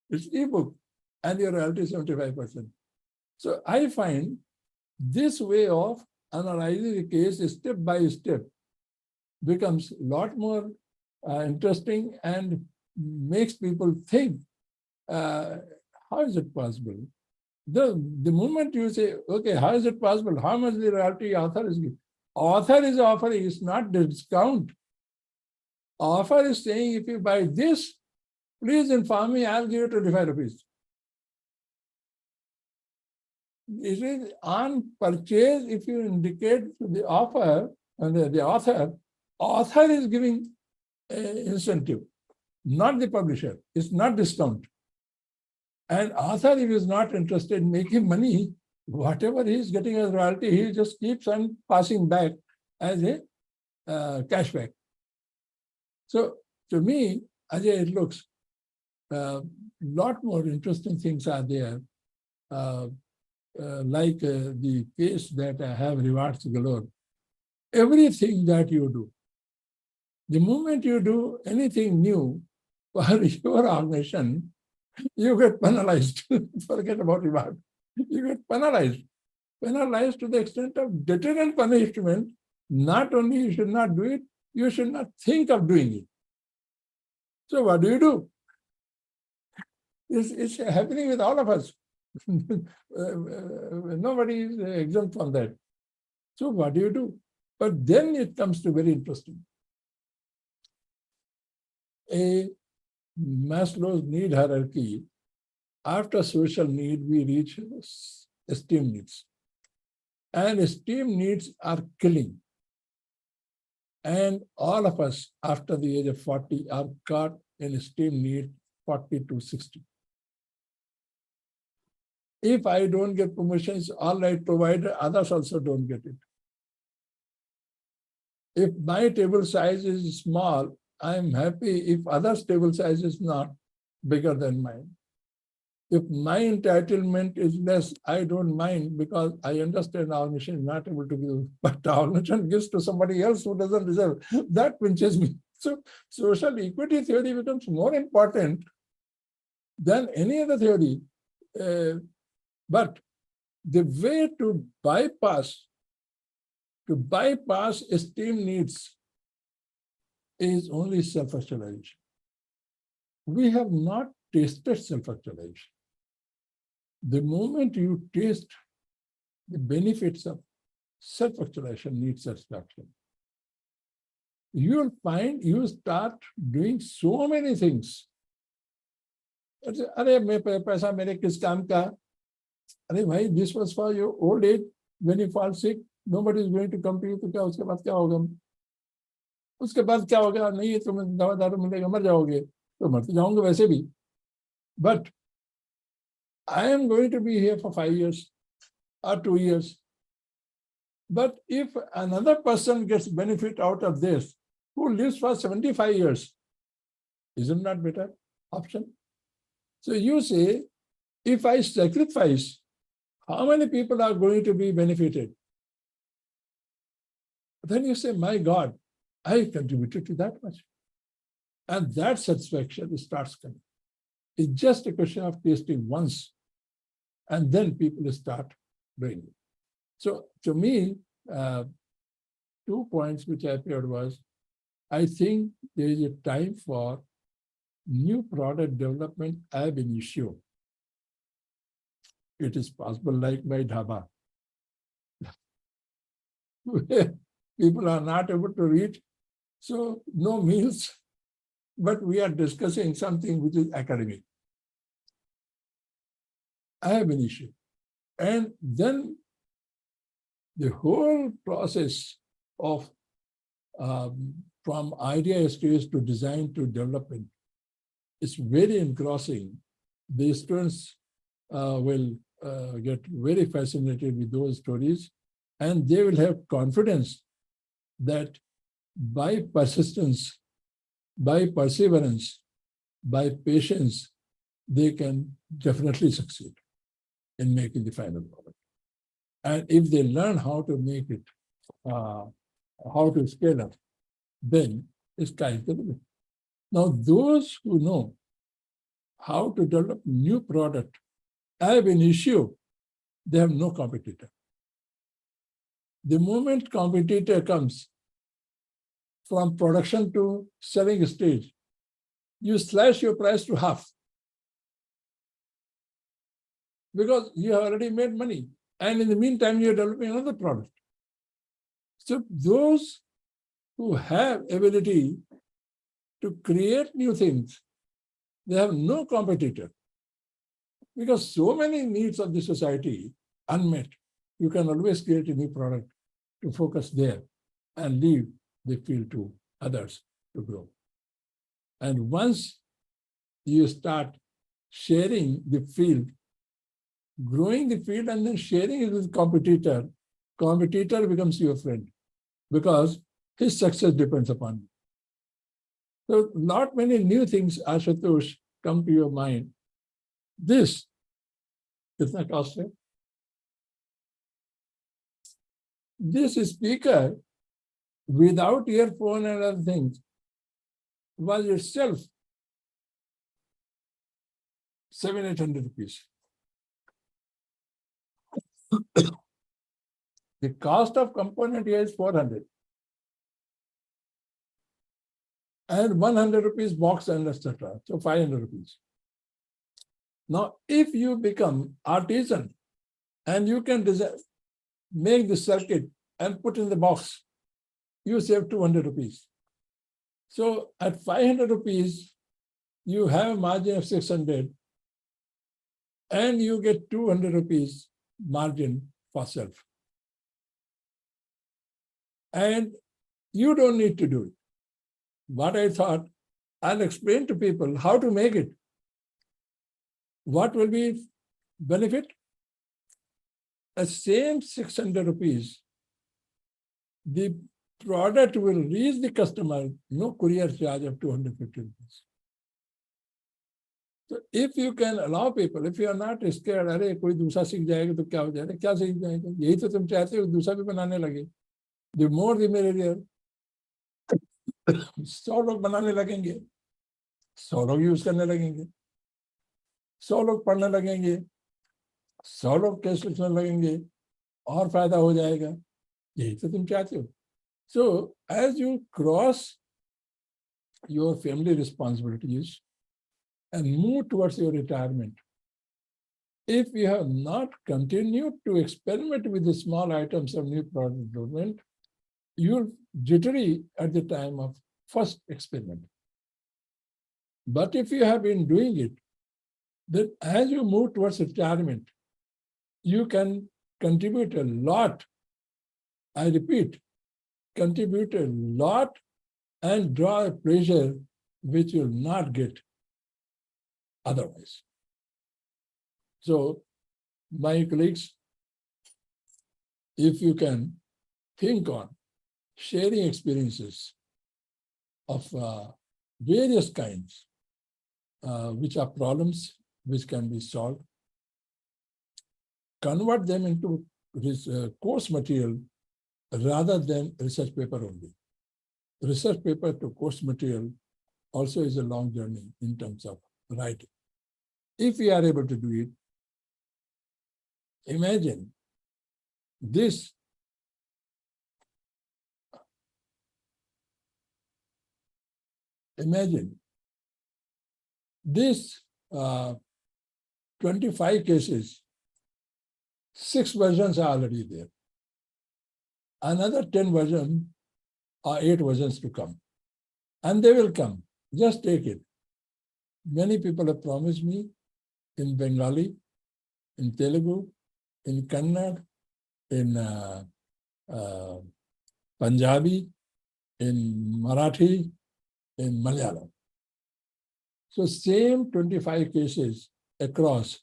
It's ebook and your royalty is 75%. So I find this way of analyzing the case step by step becomes a lot more interesting and makes people think, how is it possible? The moment you say, okay, how is it possible? How much the royalty author is giving? Author is offering, it's not discount. Author is saying, if you buy this, please inform me, I'll give you 25 rupees. It is on purchase, if you indicate to the offer and the author is giving incentive, not the publisher. It's not discount. And author, if he is not interested in making money, whatever he is getting as royalty, he just keeps on passing back as a cashback. So to me, Ajay, it looks a lot more interesting things are there, like the case that I have rewards galore. Everything that you do, the moment you do anything new for your organization, you get penalized. Forget about reward. You get penalized. Penalized to the extent of deterrent punishment. Not only you should not do it, you should not think of doing it. So what do? It's happening with all of us. Nobody is exempt from that. So what do? But then it comes to very interesting. A Maslow's need hierarchy, after social need, we reach esteem needs. And esteem needs are killing. And all of us, after the age of 40, are caught in esteem need 40 to 60. If I don't get promotions, all right, provided others also don't get it. If my table size is small, I'm happy if others' table size is not bigger than mine. If my entitlement is less, I don't mind because I understand our mission is not able to give, but our mission gives to somebody else who doesn't deserve. That pinches me. So social equity theory becomes more important than any other theory. But the way to bypass esteem needs is only self-actualization. We have not tasted self-actualization. The moment you taste the benefits of self-actualization needs satisfaction, you will find you start doing so many things. अरे मैं पैसा मेरे किस काम का, अरे भाई, this was for your old age. When you fall sick, nobody is going to come to you. तो क्या उसके बाद क्या होगा? उसके बाद क्या होगा? नहीं है तुम्हें दवा दारू मिलेगा, मर जाओगे, तो मर तो जाओगे वैसे भी. But I am going to be here for 5 years or 2 years. But if another person gets benefit out of this, who lives for 75 years, isn't that better option? So you say, if I sacrifice, how many people are going to be benefited? Then you say, my God, I contributed to that much. And that satisfaction starts coming. It's just a question of tasting once, and then people start doing it. So to me, 2 points which I appeared was, I think there is a time for new product development ab initio. It is possible like my dhaba. People are not able to read, so no meals, but we are discussing something which is academic. Ab initio. And then the whole process of from idea stage to design to development is very engrossing. The students will get very fascinated with those stories, and they will have confidence that by persistence, by perseverance, by patience, they can definitely succeed in making the final product. And if they learn how to make it, how to scale up, then it's sky's the limit. Now, those who know how to develop new product ab initio, they have no competitor. The moment competitor comes from production to selling stage, you slash your price to half because you have already made money. And in the meantime, you're developing another product. So those who have ability to create new things, they have no competitor. Because so many needs of the society unmet, you can always create a new product to focus there and leave the field to others to grow. And once you start sharing the field, growing the field and then sharing it with competitor, competitor becomes your friend because his success depends upon you. So not many new things, Ashutosh, come to your mind. This is not costly. This speaker without earphone and other things was itself 700-800 rupees. The cost of component here is 400. And 100 rupees box and etc. So 500 rupees. Now, if you become artisan and you can design, make the circuit and put in the box, you save 200 rupees. So at 500 rupees, you have a margin of 600 and you get 200 rupees margin for self. And you don't need to do it. What I thought, I'll explain to people how to make it. What will be benefit? The same 600 rupees, the product will reach the customer, no courier charge of 250 rupees. So if you can allow people, if you are not scared, अरे कोई दूसरा सीख जाएगा तो क्या हो जाएगा? क्या सीख जाएगा? यही तो तुम चाहते हो, दूसरा भी बनाने लगे. The more the merrier. 100 लोग बनाने लगेंगे, 100 लोग यूज करने लगेंगे, 100 लोग पढ़ने लगेंगे, 100 लोग केस लिखने लगेंगे, और फायदा हो जाएगा. यही तो तुम चाहते हो. So as you cross your family responsibilities and move towards your retirement, if you have not continued to experiment with the small items of new product development, you're jittery at the time of first experiment. But if you have been doing it, then as you move towards retirement, you can contribute a lot. I repeat, contribute a lot and draw a pleasure which you'll not get otherwise. So, my colleagues, if you can think on sharing experiences of various kinds, which are problems which can be solved, convert them into course material rather than research paper only. Research paper to course material also is a long journey in terms of writing. If we are able to do it, imagine this. Imagine this 25 cases, 6 versions are already there. Another 10 versions or 8 versions to come. And they will come. Just take it. Many people have promised me in Bengali, in Telugu, in Kannada, in Punjabi, in Marathi, in Malayalam. So same 25 cases across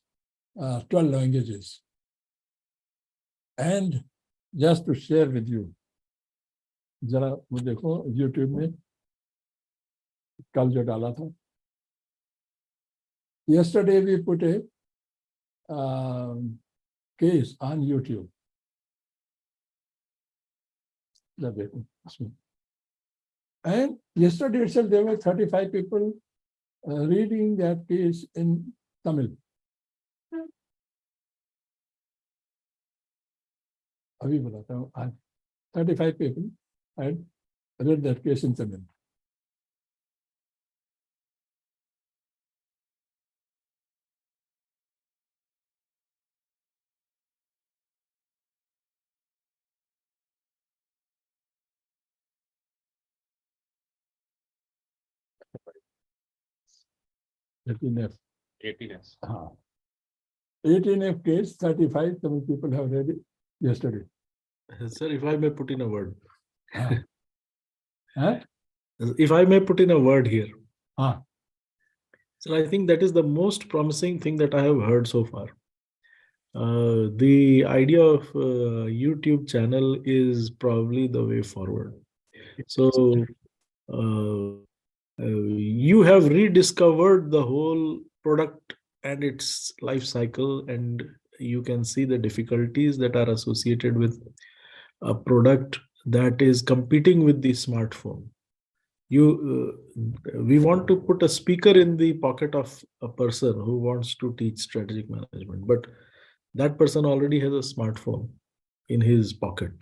12 languages. And just to share with you, जरा वो देखो YouTube में कल जो डाला था. Yesterday we put a case on YouTube. And yesterday itself there were 35 people reading that case in Tamil. अभी बताता हूँ आज 35 people had read that case in Tamil. F. 18S. 18F case, 35 Tamil people have read it yesterday. Sir, if I may put in a word. Huh? If I may put in a word here. Ah. So I think that is the most promising thing that I have heard so far. The idea of YouTube channel is probably the way forward. So you have rediscovered the whole product and its life cycle, and you can see the difficulties that are associated with a product that is competing with the smartphone. We want to put a speaker in the pocket of a person who wants to teach strategic management, but that person already has a smartphone in his pocket.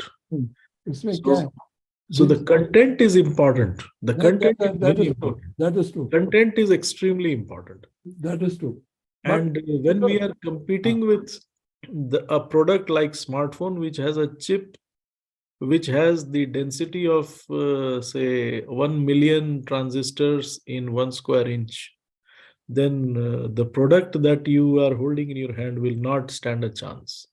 So the content is important. The content is very important. That is true. Content is extremely important. That is true. And when we are competing with a product like smartphone, which has a chip, which has the density of say 1 million transistors in 1 square inch, then the product that you are holding in your hand will not stand a chance.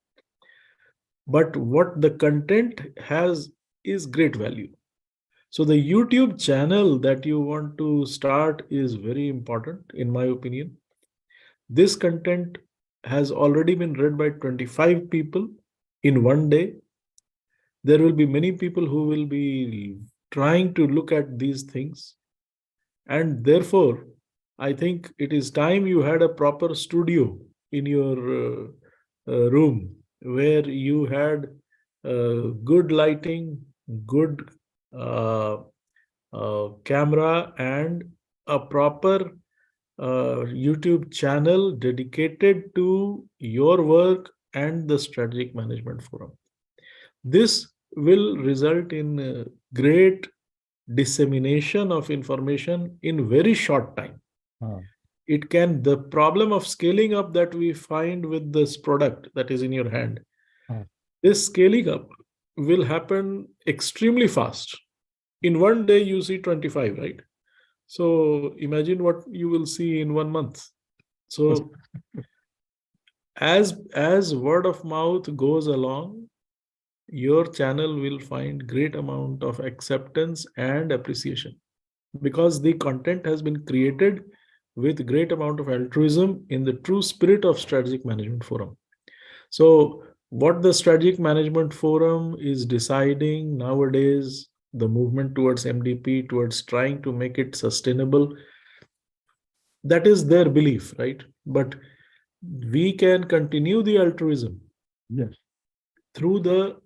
But what the content has is great value. So the YouTube channel that you want to start is very important, in my opinion. This content has already been read by 25 people in one day. There will be many people who will be trying to look at these things. And therefore, I think it is time you had a proper studio in your room where you had good lighting, good camera, and a proper YouTube channel dedicated to your work and the strategic management forum. This will result in great dissemination of information in very short time. It can, the problem of scaling up that we find with this product that is in your hand, this scaling up will happen extremely fast. In one day, you see 25, right? So imagine what you will see in 1 month. So as word of mouth goes along, your channel will find great amount of acceptance and appreciation, because the content has been created with great amount of altruism in the true spirit of Strategic Management Forum. So what the Strategic Management Forum is deciding nowadays, the movement towards MDP, towards trying to make it sustainable, that is their belief, right? But we can continue the altruism Yes. through the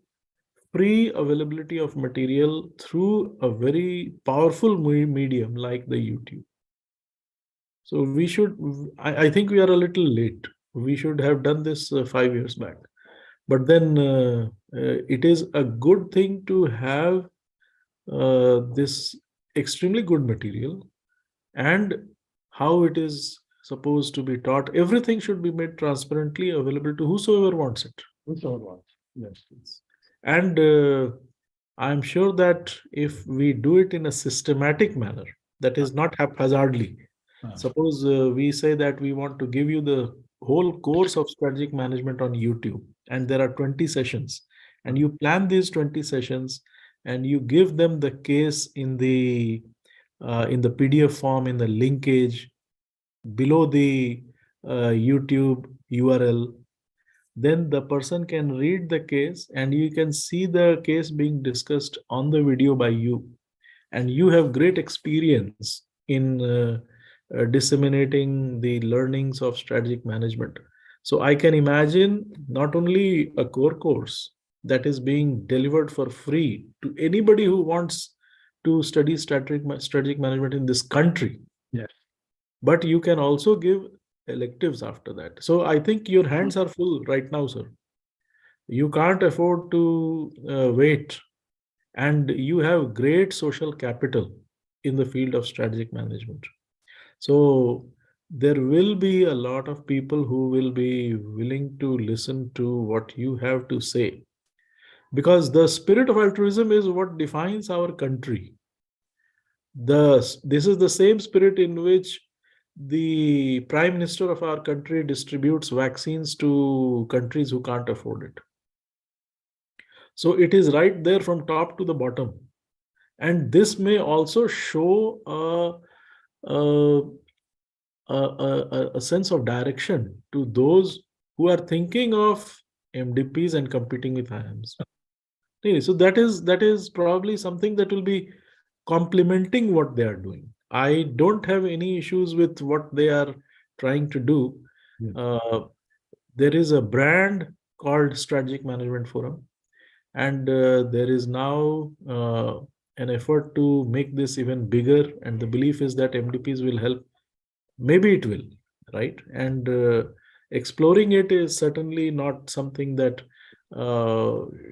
free availability of material through a very powerful medium like the YouTube. So we should, I think we are a little late. We should have done this 5 years back. But then it is a good thing to have this extremely good material, and how it is supposed to be taught. Everything should be made transparently available to whosoever wants it. Whosoever wants. Yes. And I'm sure that if we do it in a systematic manner, that is not haphazardly. Suppose we say that we want to give you the whole course of strategic management on YouTube, and there are 20 sessions, and you plan these 20 sessions, and you give them the case in the PDF form, in the linkage below the YouTube URL. Then the person can read the case, and you can see the case being discussed on the video by you. And you have great experience in disseminating the learnings of strategic management. So I can imagine not only a core course that is being delivered for free to anybody who wants to study strategic management in this country. Yes. But you can also give electives after that. So I think your hands are full right now, sir. You can't afford to wait, and you have great social capital in the field of strategic management. So there will be a lot of people who will be willing to listen to what you have to say, because the spirit of altruism is what defines our country. This is the same spirit in which the Prime Minister of our country distributes vaccines to countries who can't afford it. So it is right there from top to the bottom. And this may also show a sense of direction to those who are thinking of MDPs and competing with IIMs. So that is probably something that will be complementing what they are doing. I don't have any issues with what they are trying to do. There is a brand called Strategic Management Forum, and there is now an effort to make this even bigger, and the belief is that MDPs will help. Maybe it will, right? And exploring it is certainly not something that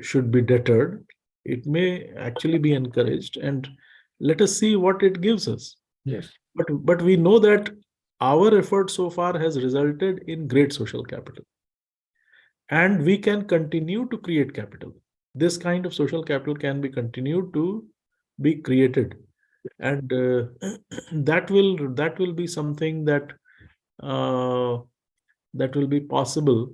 should be deterred. It may actually be encouraged, and let us see what it gives us. Yes. But we know that our effort so far has resulted in great social capital, and we can continue to create capital. This kind of social capital can be continued to be created, and that will be something that that will be possible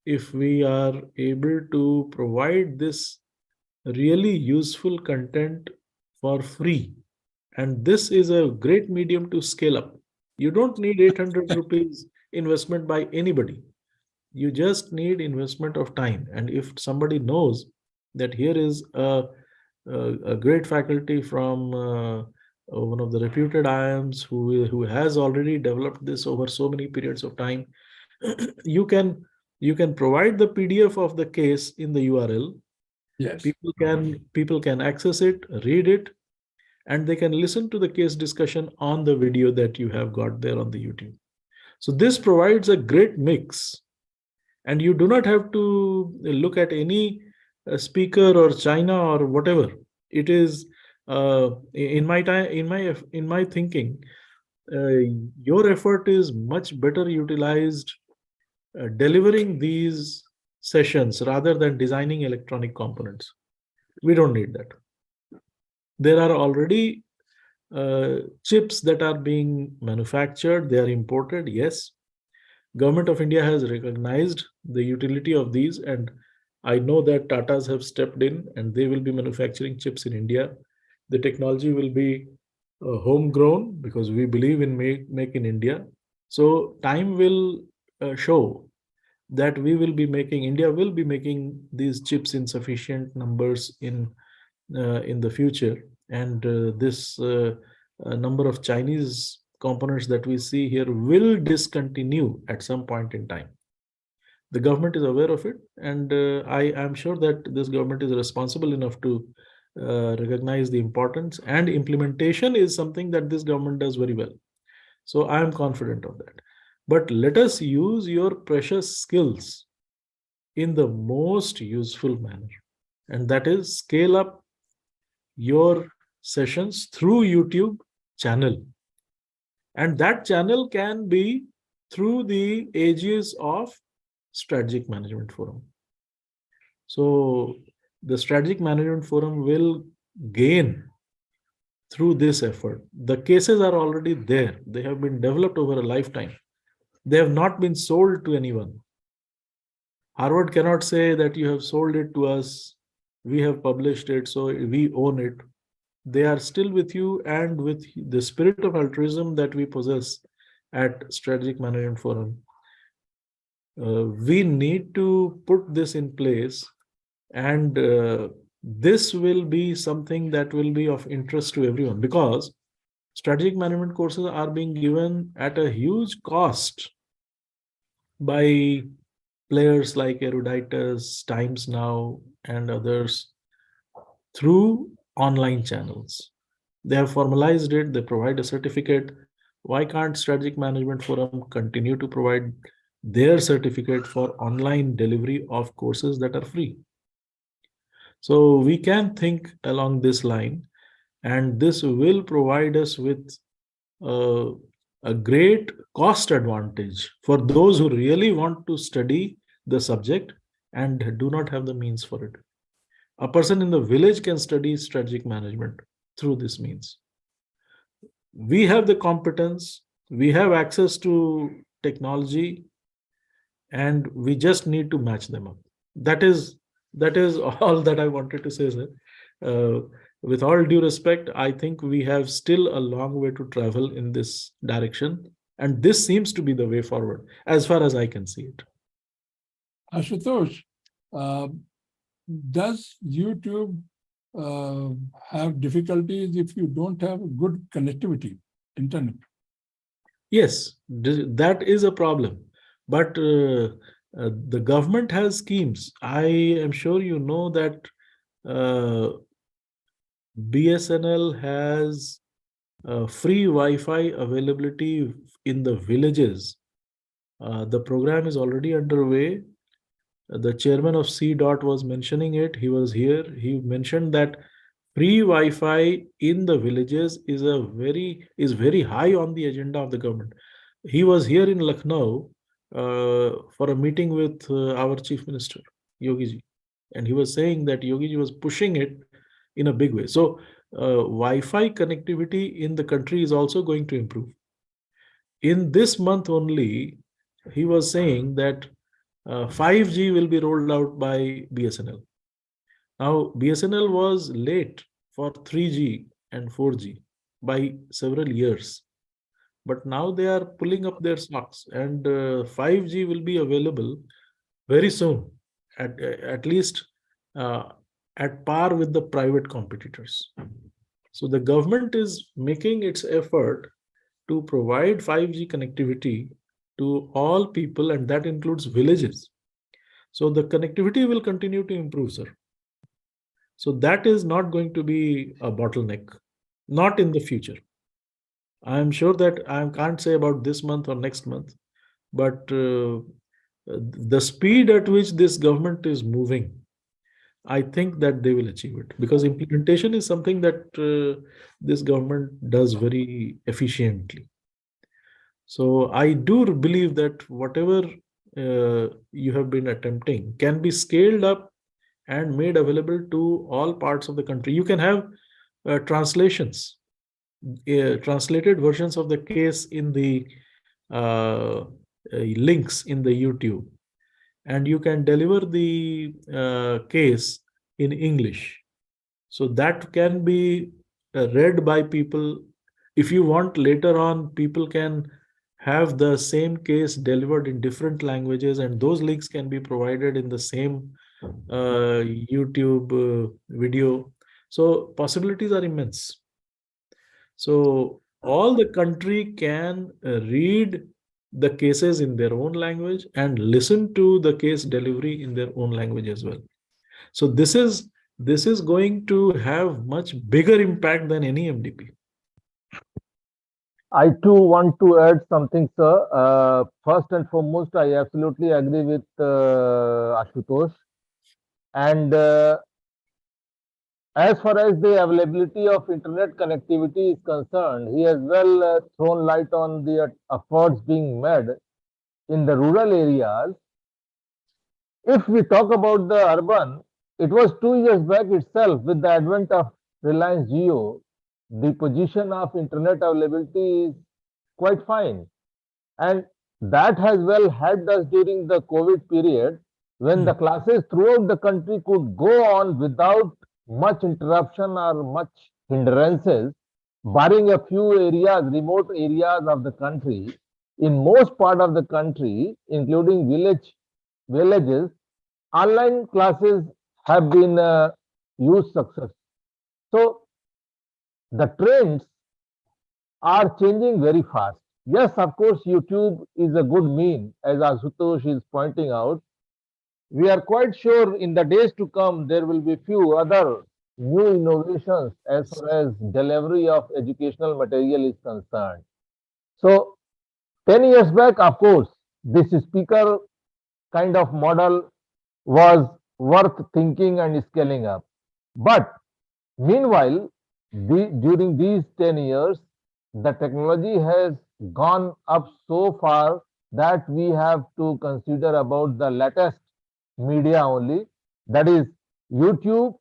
if we are able to provide this really useful content for free. And this is a great medium to scale up. You don't need 800 rupees investment by anybody. You just need investment of time. And if somebody knows that here is a great faculty from one of the reputed IIMs who has already developed this over so many periods of time, you can provide the PDF of the case in the URL. Yes. People can access it, read it, and they can listen to the case discussion on the video that you have got there on the YouTube. So this provides a great mix, and you do not have to look at any speaker or China or whatever. It is in my thinking, your effort is much better utilized delivering these sessions rather than designing electronic components. We don't need that. There are already chips that are being manufactured. They are imported, yes, Government of India has recognized the utility of these, and I know that Tatas have stepped in and they will be manufacturing chips in India. The technology will be homegrown because we believe in make in India. So time will show that we will be making, India will be making these chips in sufficient numbers in the future, and this number of Chinese components that we see here will discontinue at some point in time. The government is aware of it, and I am sure that this government is responsible enough to recognize the importance, and implementation is something that this government does very well. So I am confident of that. But let us use your precious skills in the most useful manner, and that is scale up your sessions through YouTube channel. And that channel can be through the aegis of Strategic Management Forum. So the Strategic Management Forum will gain through this effort. The cases are already there. They have been developed over a lifetime. They have not been sold to anyone. Harvard cannot say that you have sold it to us, we have published it, so we own it. They are still with you, and with the spirit of altruism that we possess at Strategic Management Forum, we need to put this in place, and this will be something that will be of interest to everyone, because strategic management courses are being given at a huge cost by players like Eruditus, Times Now, and others through online channels. They have formalized it, they provide a certificate. Why can't Strategic Management Forum continue to provide their certificate for online delivery of courses that are free? So we can think along this line, and this will provide us with a great cost advantage for those who really want to study the subject and do not have the means for it. A person in the village can study strategic management through this means. We have the competence, we have access to technology, and we just need to match them up. That is all that I wanted to say, sir. With all due respect, I think we have still a long way to travel in this direction, and this seems to be the way forward, as far as I can see it. Ashutosh, does YouTube have difficulties if you don't have good connectivity, internet? Yes, that is a problem. But the government has schemes. I am sure you know that BSNL has free Wi-Fi availability in the villages. The program is already underway. The chairman of C-DOT was mentioning it. He was here. He mentioned that free Wi-Fi in the villages is very high on the agenda of the government. He was here in Lucknow for a meeting with our chief minister, Yogi ji, and he was saying that Yogi ji was pushing it in a big way. So Wi-Fi connectivity in the country is also going to improve. In this month only, he was saying that 5G will be rolled out by BSNL. Now, BSNL was late for 3G and 4G by several years. But now they are pulling up their socks, and 5G will be available very soon, at least at par with the private competitors. So the government is making its effort to provide 5G connectivity to all people, and that includes villages. So the connectivity will continue to improve, sir. So that is not going to be a bottleneck, not in the future. I am sure that I can't say about this month or next month, but the speed at which this government is moving, I think that they will achieve it, because implementation is something that this government does very efficiently. So I do believe that whatever you have been attempting can be scaled up and made available to all parts of the country. You can have translations, translated versions of the case in the links in the YouTube, and you can deliver the case in English. So that can be read by people. If you want, later on, people can have the same case delivered in different languages, and those links can be provided in the same YouTube video. So possibilities are immense. So all the country can read the cases in their own language and listen to the case delivery in their own language as well. So this is going to have much bigger impact than any MDP. I too want to add something, sir. First and foremost, I absolutely agree with Ashutosh. And as far as the availability of internet connectivity is concerned, he has well thrown light on the efforts being made in the rural areas. If we talk about the urban, it was 2 years back itself with the advent of Reliance Jio, the position of internet availability is quite fine. And that has well helped us during the COVID period when the classes throughout the country could go on without much interruption or much hindrances, barring a few areas, remote areas of the country. In most part of the country, including villages, online classes have been used success. So the trends are changing very fast. Yes, of course, YouTube is a good mean, as Asutosh is pointing out. We are quite sure in the days to come there will be few other new innovations as far as delivery of educational material is concerned. So 10 years back, of course, this speaker kind of model was worth thinking and scaling up. But meanwhile, during these 10 years, the technology has gone up so far that we have to consider about the latest media only, that is YouTube,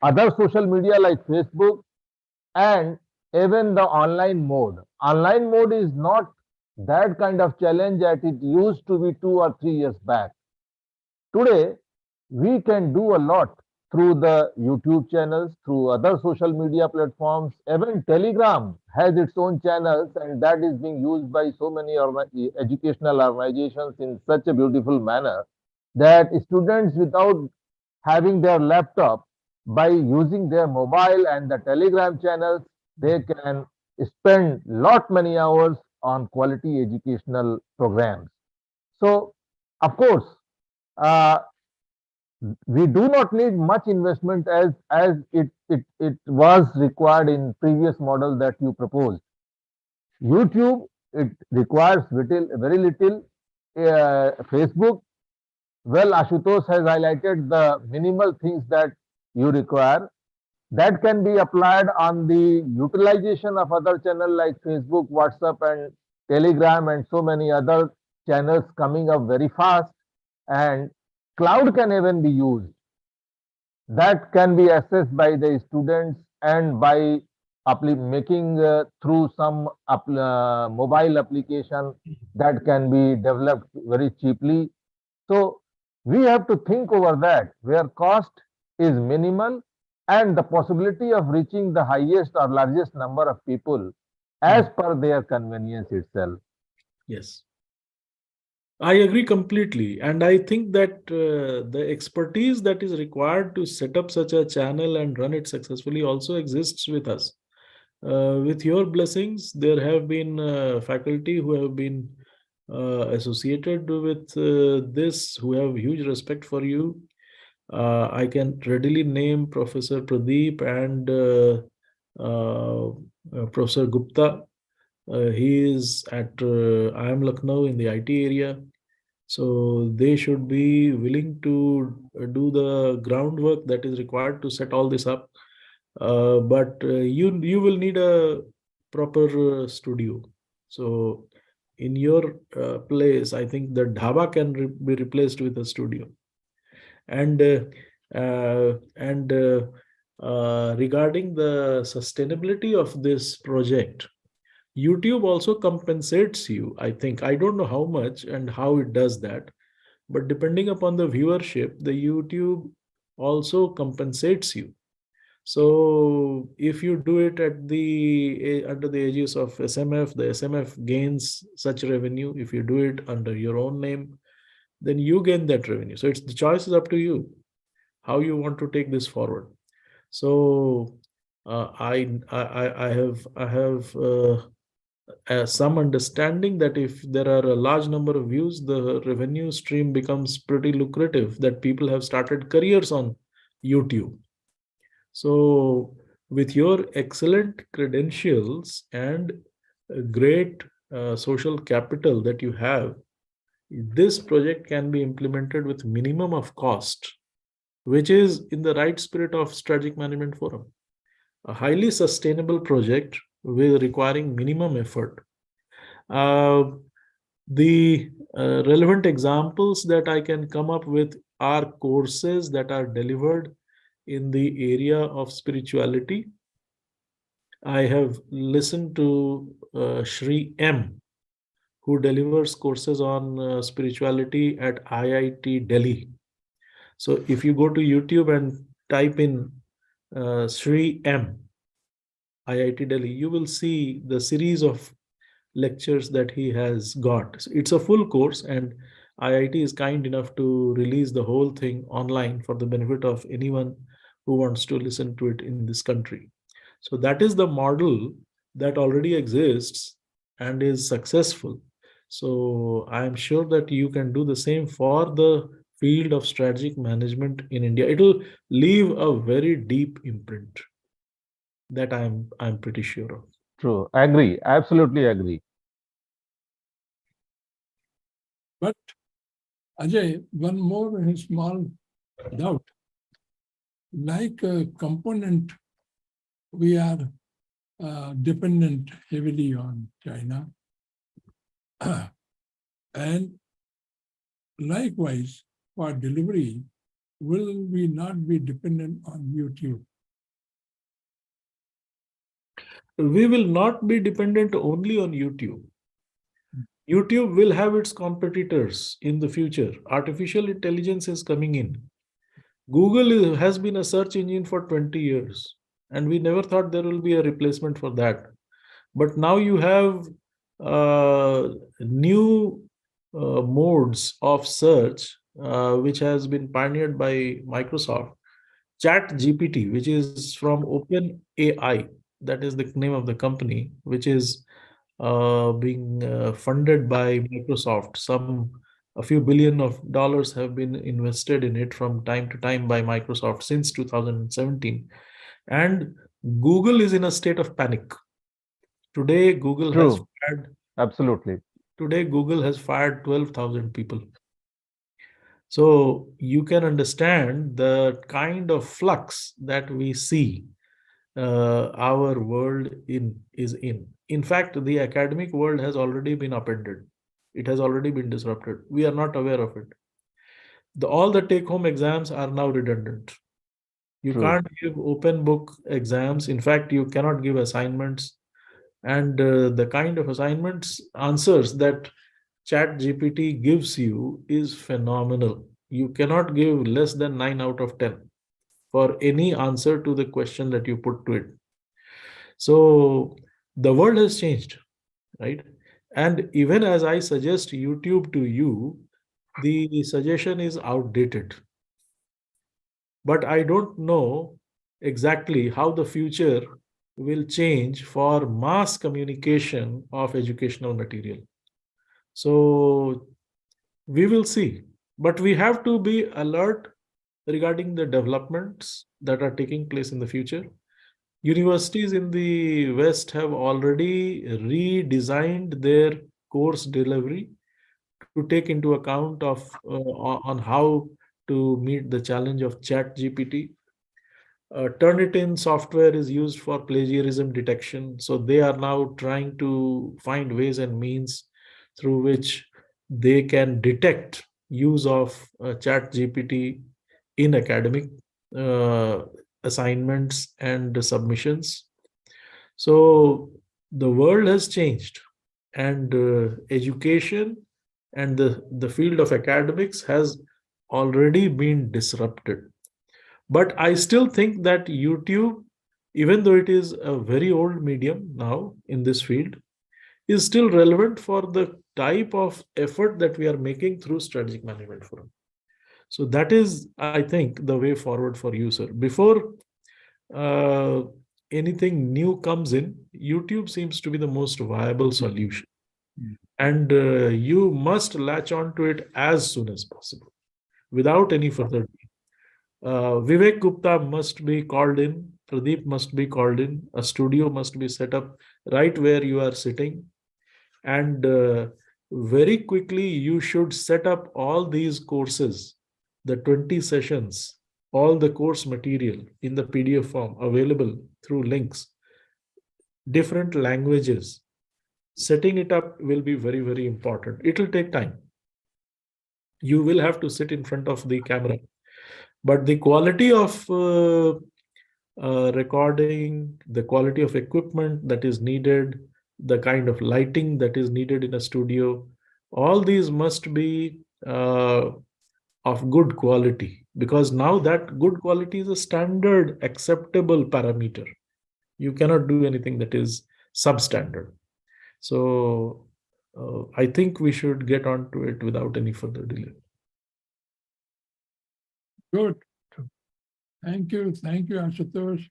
other social media like Facebook, and even the online mode. Online mode is not that kind of challenge that it used to be 2 or 3 years back. Today, we can do a lot through the YouTube channels, through other social media platforms. Even Telegram has its own channels, and that is being used by so many educational organizations in such a beautiful manner that students, without having their laptop, by using their mobile and the Telegram channels, they can spend lot many hours on quality educational programs. So, of course, uh, we do not need much investment as it was required in previous model that you proposed. YouTube, it requires very little. Facebook, well, Ashutosh has highlighted the minimal things that you require. That can be applied on the utilization of other channels like Facebook, WhatsApp, and Telegram, and so many other channels coming up very fast. And cloud can even be used. That can be accessed by the students and by making through some mobile application that can be developed very cheaply. So we have to think over that where cost is minimal and the possibility of reaching the highest or largest number of people as per their convenience itself. Yes. I agree completely. And I think that the expertise that is required to set up such a channel and run it successfully also exists with us. With your blessings, there have been faculty who have been associated with this, who have huge respect for you. I can readily name Professor Pradeep and Professor Gupta. He is at IIM Lucknow in the IT area. So they should be willing to do the groundwork that is required to set all this up. But you will need a proper studio. So in your place, I think the dhaba can be replaced with a studio. And regarding the sustainability of this project, YouTube also compensates you, I think. I don't know how much and how it does that, but depending upon the viewership, the YouTube also compensates you. So if you do it at the under the aegis of SMF, the SMF gains such revenue. If you do it under your own name, then you gain that revenue. So it's the choice is up to you how you want to take this forward. So I have some understanding that if there are a large number of views, the revenue stream becomes pretty lucrative. That people have started careers on YouTube. So with your excellent credentials and great social capital that you have, this project can be implemented with minimum of cost, which is in the right spirit of Strategic Management Forum. A highly sustainable project with requiring minimum effort. The relevant examples that I can come up with are courses that are delivered in the area of spirituality. I have listened to Shri M, who delivers courses on spirituality at IIT Delhi. So if you go to YouTube and type in Shri M, IIT Delhi, you will see the series of lectures that he has got. So it's a full course, and IIT is kind enough to release the whole thing online for the benefit of anyone who wants to listen to it in this country. So that is the model that already exists and is successful. So I am sure that you can do the same for the field of strategic management in India. It will leave a very deep imprint. That I'm pretty sure of. True. Agree. Absolutely agree. But Ajay, one more small doubt. Like a component, we are dependent heavily on China. And likewise, for delivery, will we not be dependent on YouTube? We will not be dependent only on YouTube. YouTube will have its competitors in the future. Artificial intelligence is coming in. Google has been a search engine for 20 years, and we never thought there will be a replacement for that. But now you have new modes of search, which has been pioneered by Microsoft. Chat GPT, which is from OpenAI, that is the name of the company, which is being funded by Microsoft. A few billion of dollars have been invested in it from time to time by Microsoft since 2017. And Google is in a state of panic. Today, Google has True. fired, Absolutely. today Google has fired 12,000 people. So you can understand the kind of flux that we see our world is in. In fact, the academic world has already been upended. It has already been disrupted. We are not aware of it. All the take-home exams are now redundant. You True. can't give open book exams. In fact, you cannot give assignments. And the kind of assignments answers that Chat GPT gives you is phenomenal. You cannot give less than 9 out of 10 for any answer to the question that you put to it. So the world has changed, right? And even as I suggest YouTube to you, the suggestion is outdated. But I don't know exactly how the future will change for mass communication of educational material. So we will see. But we have to be alert regarding the developments that are taking place in the future. Universities in the West have already redesigned their course delivery to take into account of on how to meet the challenge of Chat GPT. Turnitin software is used for plagiarism detection. So they are now trying to find ways and means through which they can detect use of Chat GPT in academic assignments and submissions. So the world has changed, and education and the field of academics has already been disrupted. But I still think that YouTube, even though it is a very old medium now in this field, is still relevant for the type of effort that we are making through Strategic Management Forum. So that is, I think, the way forward for you, sir. Before uh, anything new comes in, YouTube seems to be the most viable solution. And you must latch on to it as soon as possible, without any further delay. Vivek Gupta must be called in, Pradeep must be called in, a studio must be set up right where you are sitting. And very quickly, you should set up all these courses, the 20 sessions, all the course material in the PDF form available through links, different languages. Setting it up will be very, very important. It will take time. You will have to sit in front of the camera. But the quality of recording, the quality of equipment that is needed, the kind of lighting that is needed in a studio, all these must be of good quality, because now that good quality is a standard acceptable parameter. You cannot do anything that is substandard. So I think we should get on to it without any further delay. Good. Thank you, Ashutosh.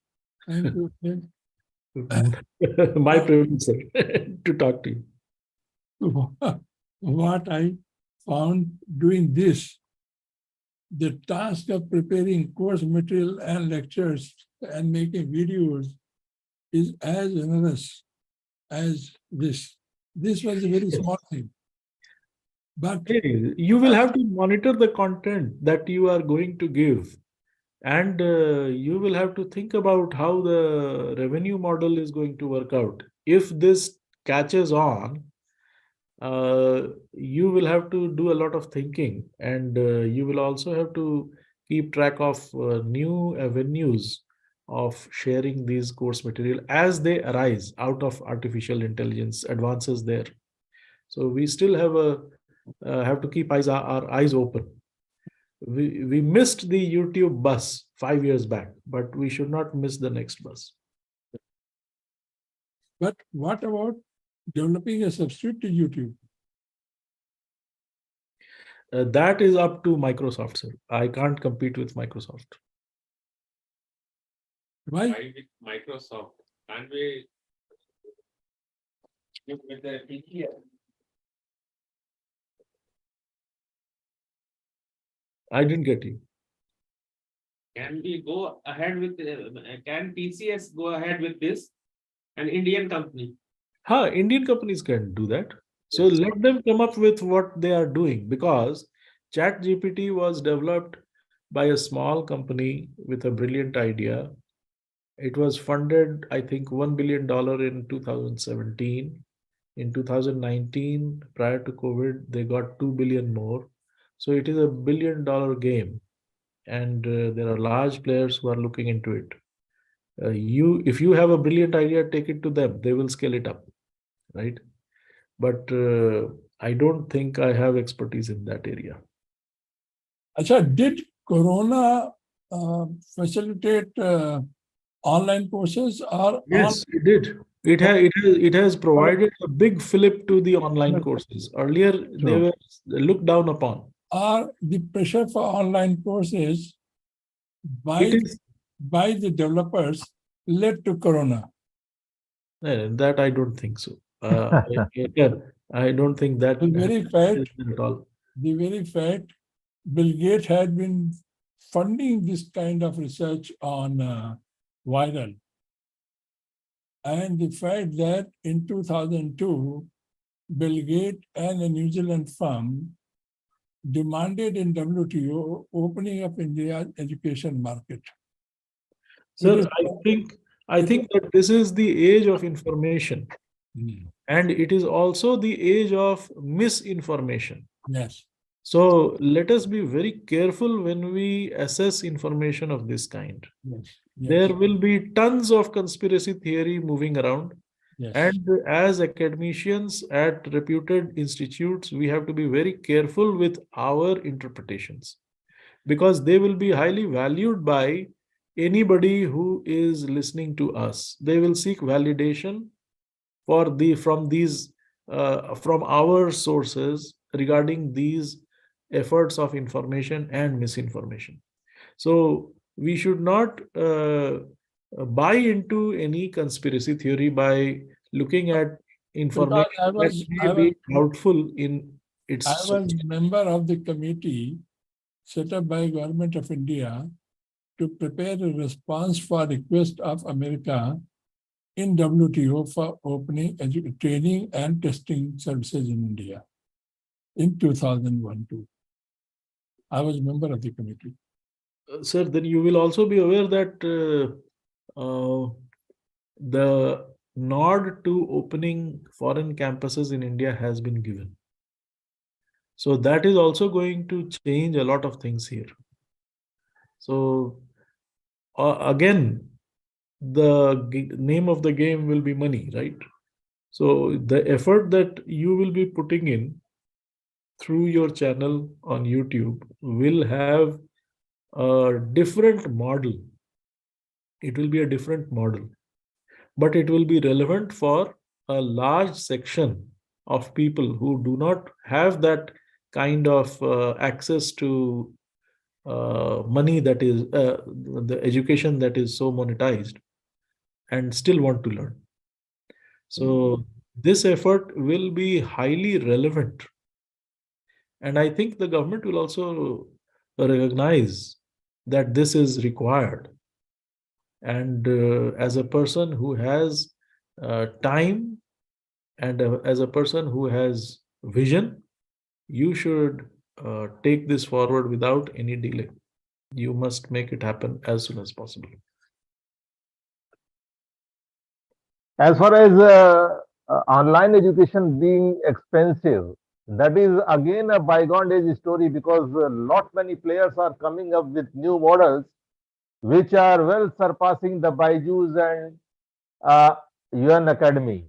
Thank you. My privilege, sir, to talk to you. What I found doing this, the task of preparing course material and lectures and making videos is as onerous as this. This was a very small thing. But Hey, you will have to monitor the content that you are going to give. And you will have to think about how the revenue model is going to work out. If this catches on, you will have to do a lot of thinking, and you will also have to keep track of new avenues of sharing these course material as they arise out of artificial intelligence advances there. So we still have to keep our eyes open. We missed the YouTube bus 5 years back, but we should not miss the next bus. But what about developing a substitute to YouTube? That is up to Microsoft, sir. I can't compete with Microsoft. Why? Why with Microsoft? Can't we look with the TTL? I didn't get you. Can we go ahead with, can TCS go ahead with this? An Indian company. Indian companies can do that. So Yes. let them come up with what they are doing, because ChatGPT was developed by a small company with a brilliant idea. It was funded, I think, $1 billion in 2017. In 2019, prior to COVID, they got 2 billion more. So it is a $1 billion game, and there are large players who are looking into it. If you have a brilliant idea, take it to them. They will scale it up, right? But I don't think I have expertise in that area. Acha, did Corona facilitate online courses or Yes, it did. It has provided a big fillip to the online courses. Earlier, they were looked down upon. are the pressure for online courses It is by the developers led to Corona? that I don't think so. I don't think that The very fact, at all. the very fact Bill Gates had been funding this kind of research on viral. And the fact that in 2002, Bill Gates and a New Zealand firm demanded in WTO opening up India's education market. Sir, I think that this is the age of information, and it is also the age of misinformation. Yes. So let us be very careful when we assess information of this kind. Yes. There will be tons of conspiracy theory moving around, Yes. And as academicians at reputed institutes, we have to be very careful with our interpretations, because they will be highly valued by anybody who is listening to us. They will seek validation from our sources regarding these efforts of information and misinformation. So we should not buy into any conspiracy theory by looking at information that may be doubtful in its I source. was member of the committee set up by Government of India to prepare a response for request of America in WTO for opening training and testing services in India in 2001-2. I was member of the committee. Sir, then you will also be aware that the nod to opening foreign campuses in India has been given. So that is also going to change a lot of things here. So again, the name of the game will be money, right? So the effort that you will be putting in through your channel on YouTube will have a different model. It will be a different model, but it will be relevant for a large section of people who do not have that kind of access to money, that is the education that is so monetized, and still want to learn. So this effort will be highly relevant. And I think the government will also recognize that this is required. And as a person who has time, and as a person who has vision, you should take this forward without any delay. You must make it happen as soon as possible. As far as online education being expensive, that is again a bygone days story, because lot many players are coming up with new models which are well surpassing the Byju's and UN Academy.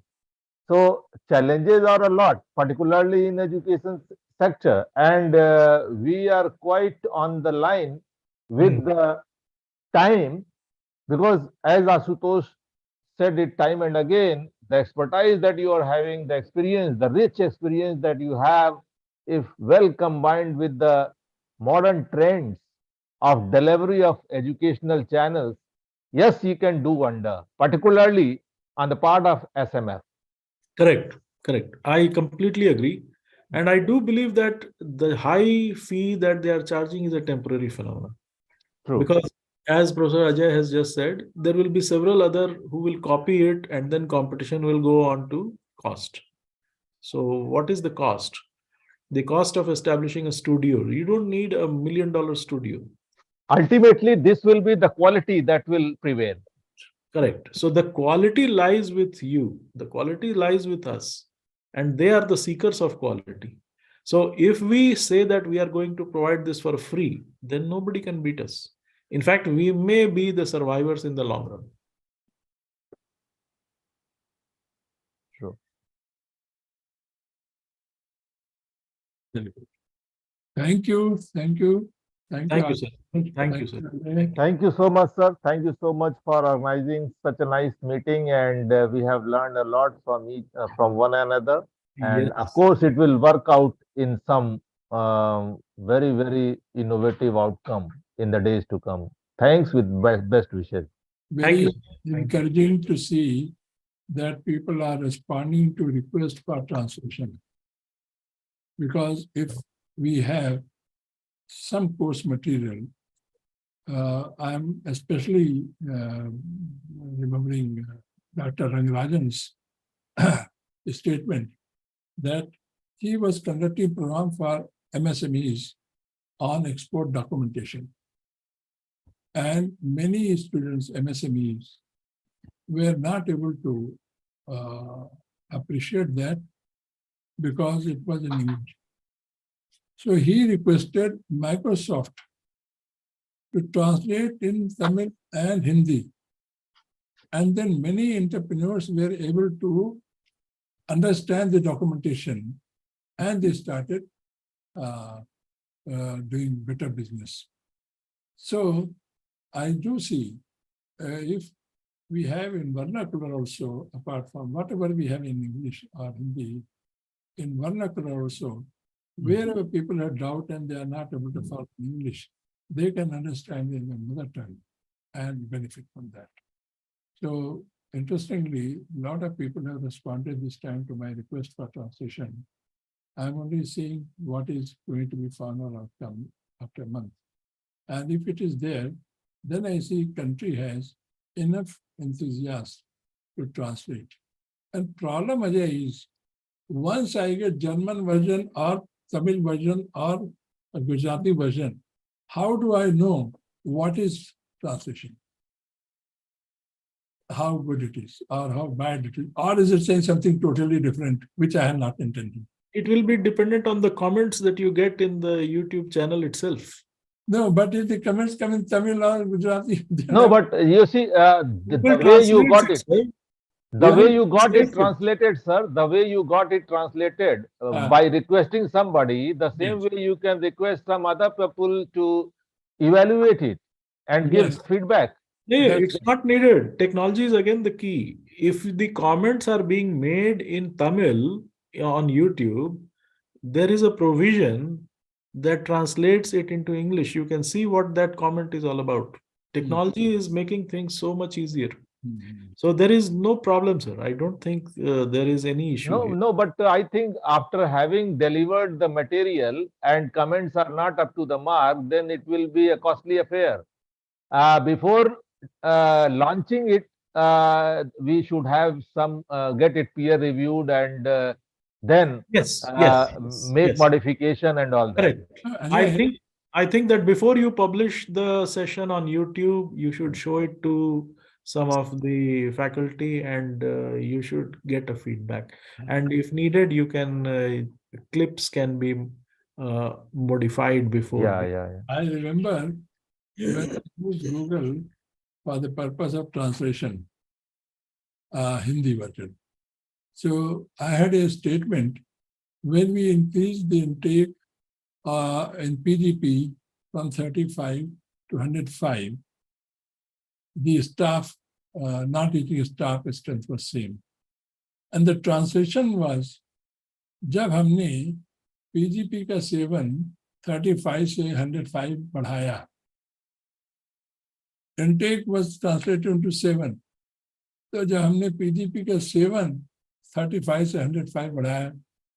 So challenges are a lot, particularly in education sector, and we are quite on the line with the time, because as Asutosh said it time and again, the expertise that you are having, the experience, the rich experience that you have, if well combined with the modern trends of delivery of educational channels, yes, you can do wonder, particularly on the part of SMF. Correct, correct. I completely agree. And I do believe that the high fee that they are charging is a temporary phenomenon. True. Because as Professor Ajay has just said, there will be several other who will copy it, and then competition will go on to cost. So what is the cost? The cost of establishing a studio. You don't need $1 million studio. Ultimately, this will be the quality that will prevail. Correct. So the quality lies with you. The quality lies with us. And they are the seekers of quality. So if we say that we are going to provide this for free, then nobody can beat us. In fact, we may be the survivors in the long run. True. Thank you. Thank you. Thank you, sir. Thank you, sir. Thank you so much, sir. Thank you so much for organizing such a nice meeting, and we have learned a lot from one another. And Yes. of course, it will work out in some very, very innovative outcome in the days to come. Thanks, with best wishes. Thank Very you. Thank you. encouraging to see that people are responding to request for translation. Because if we have some course material, I'm especially remembering Dr. Rangarajan's statement that he was conducting a program for MSMEs on export documentation. And many students, MSMEs, were not able to appreciate that because it was in English. So he requested Microsoft to translate in Tamil and Hindi. And then many entrepreneurs were able to understand the documentation and they started doing better business. So I do see if we have in vernacular also, apart from whatever we have in English or Hindi, in vernacular also, wherever people have doubt and they are not able to follow English, they can understand in their mother tongue and benefit from that. So interestingly, a lot of people have responded this time to my request for translation. I'm only seeing what is going to be final outcome after a month. And if it is there, then I see country has enough enthusiasm to translate. And problem, Ajay, is once I get German version or Tamil version or a Gujarati version, how do I know what is translation? How good it is, or how bad it is, or is it saying something totally different, which I have not intended? It will be dependent on the comments that you get in the YouTube channel itself. No, but if the comments come in Tamil or Gujarati, No, but you see, the Google way you got translates it, sir. the Yeah. way you got it Translates it. translated, sir, the way you got it translated Ah. by requesting somebody, the same Yes. way you can request some other people to evaluate it and give Yes. feedback. Yeah, That's- it's not needed. Technology is again the key. If the comments are being made in Tamil on YouTube, there is a provision that translates it into English. You can see what that comment is all about. Technology is making things so much easier. So there is no problem, sir. I don't think there is any issue No, here. no, but I think after having delivered the material and comments are not up to the mark, then it will be a costly affair. Before launching it, we should have some get it peer reviewed and then Yes, yes, make yes. modification and all that. Correct. Ajay, I think that before you publish the session on YouTube, you should show it to some of the faculty and you should get a feedback. And if needed, you can clips can be modified before. Yeah, yeah, yeah. I remember when I used Google for the purpose of translation, Hindi version. So I had a statement when we increased the intake in PGP from 35 to 105, the staff, non-teaching staff strength was same. And the translation was, जब हमने PGP का seven 35 से 105 बढ़ाया, intake was translated into 7. तो जब हमने PGP का seven 35 से 105 बढ़ाया,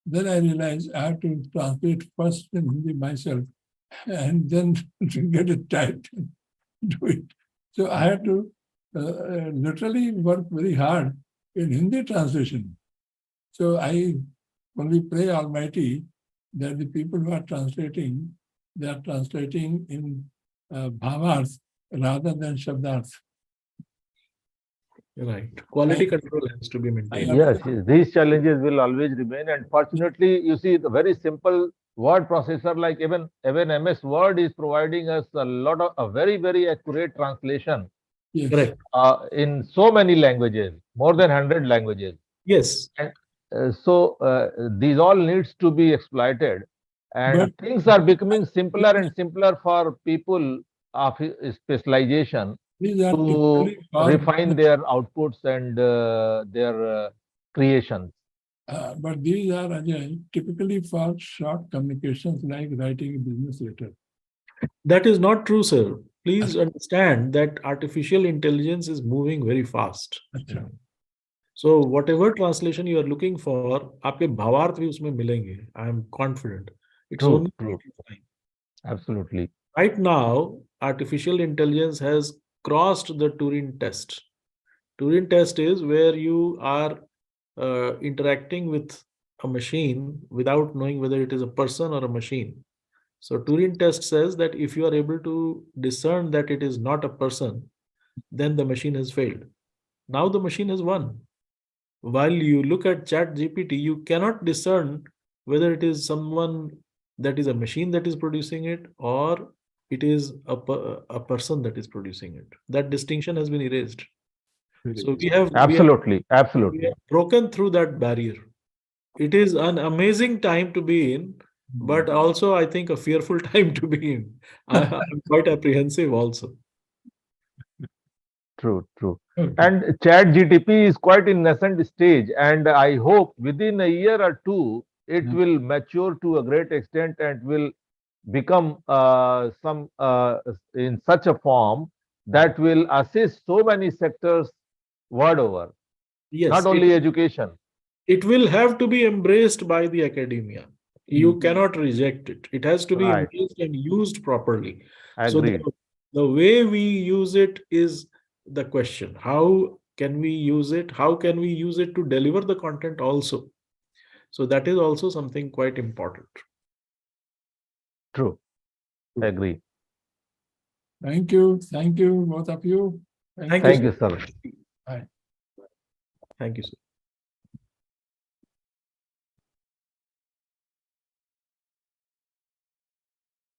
then I realized I have to translate first in Hindi myself and then get it typed and do it. So I had to literally work very hard in Hindi translation. So I only pray Almighty that the people who are translating, they are translating in bhavarth rather than shabdarth. Right. Quality control has to be maintained. Yes, yes, these challenges will always remain. And fortunately, you see, the very simple word processor like even MS Word is providing us a lot of a very, very accurate translation Yes. Correct. in so many languages, more than 100 languages. Yes. So these all needs to be exploited. And But- things are becoming simpler and simpler for people of specialization These are to typically for- refine their outputs and their creations. but these are Ajay, typically for short communications like writing a business letter. That is not true, sir. Please understand that artificial intelligence is moving very fast. अच्छा. So whatever translation you are looking for, आपके भावार्थ भी उसमें मिलेंगे. I am confident. It's True, only true. time. Absolutely. Right now, artificial intelligence has crossed the Turing test. Turing test is where you are interacting with a machine without knowing whether it is a person or a machine. So Turing test says that if you are able to discern that it is not a person, then the machine has failed. Now the machine has won. While you look at ChatGPT, you cannot discern whether it is someone that is a machine that is producing it or it is a person that is producing it. That distinction has been erased. So we have Absolutely, we absolutely. have broken through that barrier. It is an amazing time to be in, but also I think a fearful time to be in. I'm quite apprehensive also. True, true. Okay. And Chat GTP is quite in nascent stage, and I hope within a year or two it Yeah. will mature to a great extent and will become some in such a form that will assist so many sectors world over, Yes, not only education. it will have to be embraced by the academia. You cannot reject it. It has to be Right. embraced and used properly. So Agreed. the way we use it is the question. How can we use it? How can we use it to deliver the content also? So that is also something quite important. True. Agree. Thank you. Thank you, both of you. Thank Thank you, you, sir. Bye. Thank you, sir.